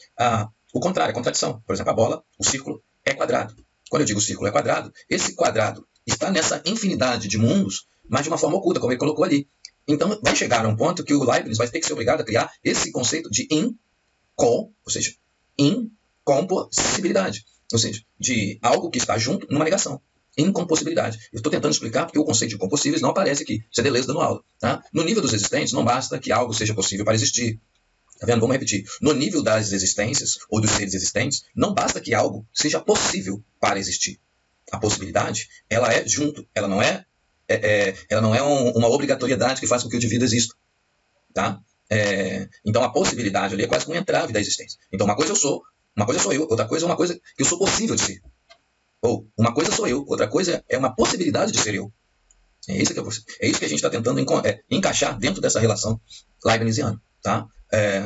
o contrário, a contradição. Por exemplo, a bola, o círculo é quadrado. Quando eu digo o círculo é quadrado, esse quadrado está nessa infinidade de mundos, mas de uma forma oculta, como ele colocou ali. Então vai chegar a um ponto que o Leibniz vai ter que ser obrigado a criar esse conceito de ou seja, incompossibilidade. Ou seja, de algo que está junto numa negação. Incompossibilidade. Eu estou tentando explicar porque o conceito de incompossíveis não aparece aqui. Isso é Deleuze dando aula. Tá? No nível dos existentes, não basta que algo seja possível para existir. Tá vendo? Vamos repetir. No nível das existências, ou dos seres existentes, não basta que algo seja possível para existir. A possibilidade, ela é junto. Ela não é uma obrigatoriedade que faz com que o indivíduo exista. Tá? Então a possibilidade ali é quase como um entrave da existência. Então uma coisa sou eu, outra coisa é uma coisa que eu sou possível de ser. Ou uma coisa sou eu, outra coisa é uma possibilidade de ser eu. É isso que a gente está tentando encaixar dentro dessa relação leibniziana, tá?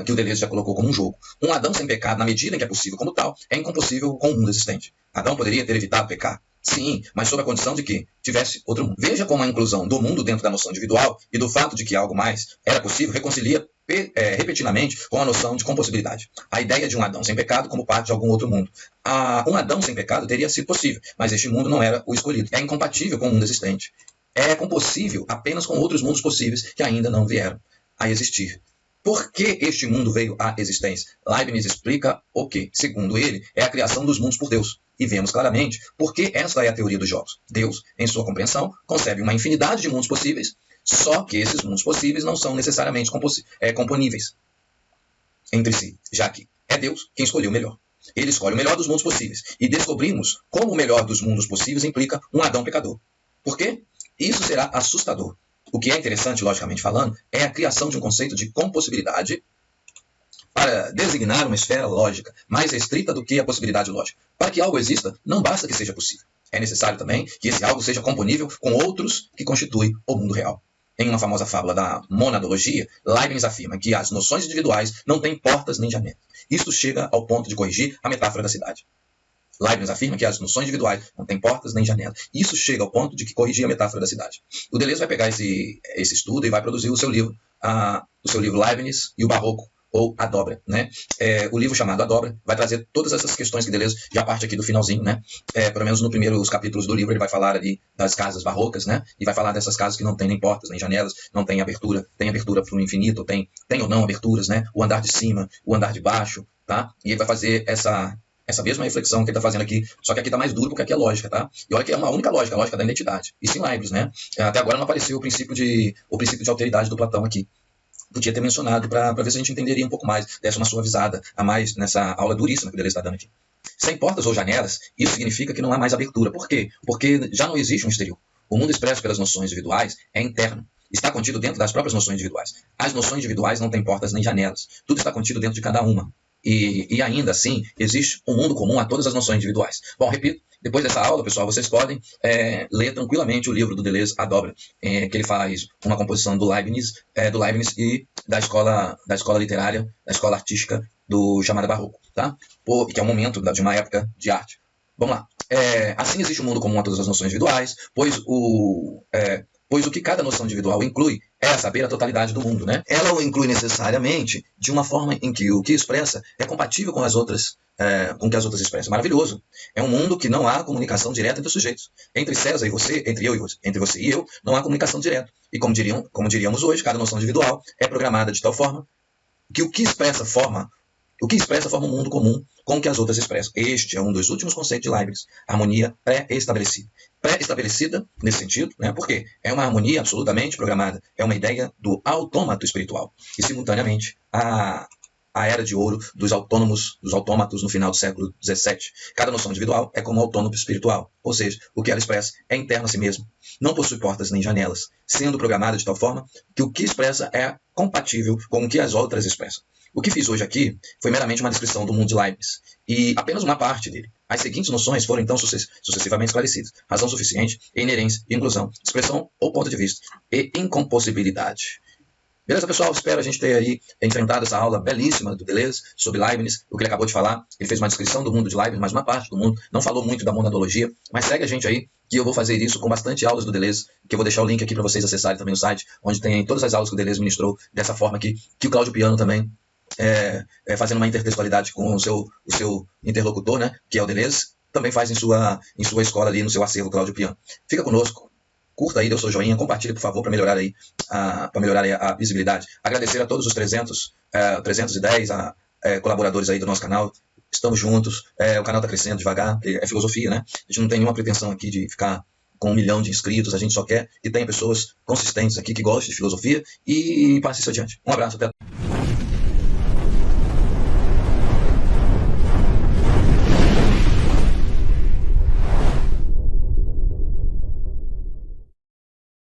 Que o Deleuze já colocou como um jogo. Um Adão sem pecado, na medida em que é possível como tal, é incompossível com o mundo existente. Adão poderia ter evitado pecar? Sim, mas sob a condição de que tivesse outro mundo. Veja como a inclusão do mundo dentro da noção individual e do fato de que algo mais era possível reconcilia repetidamente com a noção de compossibilidade. A ideia de um Adão sem pecado como parte de algum outro mundo. Um Adão sem pecado teria sido possível, mas este mundo não era o escolhido. É incompatível com o mundo existente. É compossível apenas com outros mundos possíveis que ainda não vieram a existir. Por que este mundo veio à existência? Leibniz explica o que, segundo ele, é a criação dos mundos por Deus. E vemos claramente por que esta é a teoria dos jogos. Deus, em sua compreensão, concebe uma infinidade de mundos possíveis, só que esses mundos possíveis não são necessariamente componíveis entre si, já que é Deus quem escolheu o melhor. Ele escolhe o melhor dos mundos possíveis. E descobrimos como o melhor dos mundos possíveis implica um Adão pecador. Por quê? Isso será assustador. O que é interessante, logicamente falando, é a criação de um conceito de compossibilidade para designar uma esfera lógica mais restrita do que a possibilidade lógica. Para que algo exista, não basta que seja possível. É necessário também que esse algo seja componível com outros que constituem o mundo real. Em uma famosa fábula da monadologia, Leibniz afirma que as noções individuais não têm portas nem janelas. Isto chega ao ponto de corrigir a metáfora da cidade. Leibniz afirma que as noções individuais não têm portas nem janelas. Isso chega ao ponto de que corrigir a metáfora da cidade. O Deleuze vai pegar esse estudo e vai produzir o seu livro Leibniz e o Barroco, ou A Dobra, né? O livro chamado A Dobra vai trazer todas essas questões que Deleuze já parte aqui do finalzinho, né? Pelo menos nos primeiros capítulos do livro ele vai falar ali das casas barrocas, né? E vai falar dessas casas que não tem nem portas, nem janelas, não tem abertura para o infinito, tem ou não aberturas, né? O andar de cima, o andar de baixo, tá? E ele vai fazer essa mesma reflexão que ele está fazendo aqui, só que aqui está mais duro porque aqui é lógica, tá? E olha que é uma única lógica, a lógica da identidade. Isso em Leibniz, né? Até agora não apareceu o princípio de alteridade do Platão aqui. Podia ter mencionado para ver se a gente entenderia um pouco mais, desse uma suavizada a mais nessa aula duríssima que o Deleuze está dando aqui. Sem portas ou janelas, isso significa que não há mais abertura. Por quê? Porque já não existe um exterior. O mundo expresso pelas noções individuais é interno. Está contido dentro das próprias noções individuais. As noções individuais não têm portas nem janelas. Tudo está contido dentro de cada uma. E ainda assim, existe um mundo comum a todas as noções individuais. Bom, repito, depois dessa aula, pessoal, vocês podem ler tranquilamente o livro do Deleuze, A Dobra, que ele faz uma composição do Leibniz e da escola literária, da escola artística do chamado Barroco, tá? Que é um momento de uma época de arte. Vamos lá. Assim existe um mundo comum a todas as noções individuais, pois o que cada noção individual inclui é saber a totalidade do mundo, né? Ela o inclui necessariamente de uma forma em que o que expressa é compatível com as outras, com o que as outras expressam. Maravilhoso. É um mundo que não há comunicação direta entre os sujeitos. Entre César e você, entre você e eu, não há comunicação direta. E como diríamos hoje, cada noção individual é programada de tal forma que o que expressa forma um mundo comum com o que as outras expressam. Este é um dos últimos conceitos de Leibniz, harmonia pré-estabelecida. Pré-estabelecida nesse sentido, né? Porque é uma harmonia absolutamente programada, é uma ideia do autômato espiritual. E, simultaneamente, a era de ouro dos autômatos no final do século XVII. Cada noção individual é como autônomo espiritual, ou seja, o que ela expressa é interno a si mesmo. Não possui portas nem janelas, sendo programada de tal forma que o que expressa é compatível com o que as outras expressam. O que fiz hoje aqui foi meramente uma descrição do mundo de Leibniz, e apenas uma parte dele. As seguintes noções foram então sucessivamente esclarecidas: razão suficiente, inerência, inclusão, expressão ou ponto de vista, e incompossibilidade. Beleza, pessoal? Espero a gente ter aí enfrentado essa aula belíssima do Deleuze sobre Leibniz, o que ele acabou de falar. Ele fez uma descrição do mundo de Leibniz, mas uma parte do mundo, não falou muito da monadologia, mas segue a gente aí, que eu vou fazer isso com bastante aulas do Deleuze, que eu vou deixar o link aqui para vocês acessarem também no site, onde tem todas as aulas que o Deleuze ministrou dessa forma aqui, que o Cláudio Piano também fazendo uma intertextualidade com o seu interlocutor, né, que é o Deleuze, também faz em sua escola ali, no seu acervo Cláudio Piano. Fica conosco, curta aí, dê o seu joinha, compartilhe, por favor, para melhorar aí a visibilidade. Agradecer a todos os 310 colaboradores aí do nosso canal. Estamos juntos, o canal está crescendo devagar, é filosofia, né? A gente não tem nenhuma pretensão aqui de ficar com 1 milhão de inscritos, a gente só quer que tenha pessoas consistentes aqui que gostem de filosofia e passe isso adiante. Um abraço, até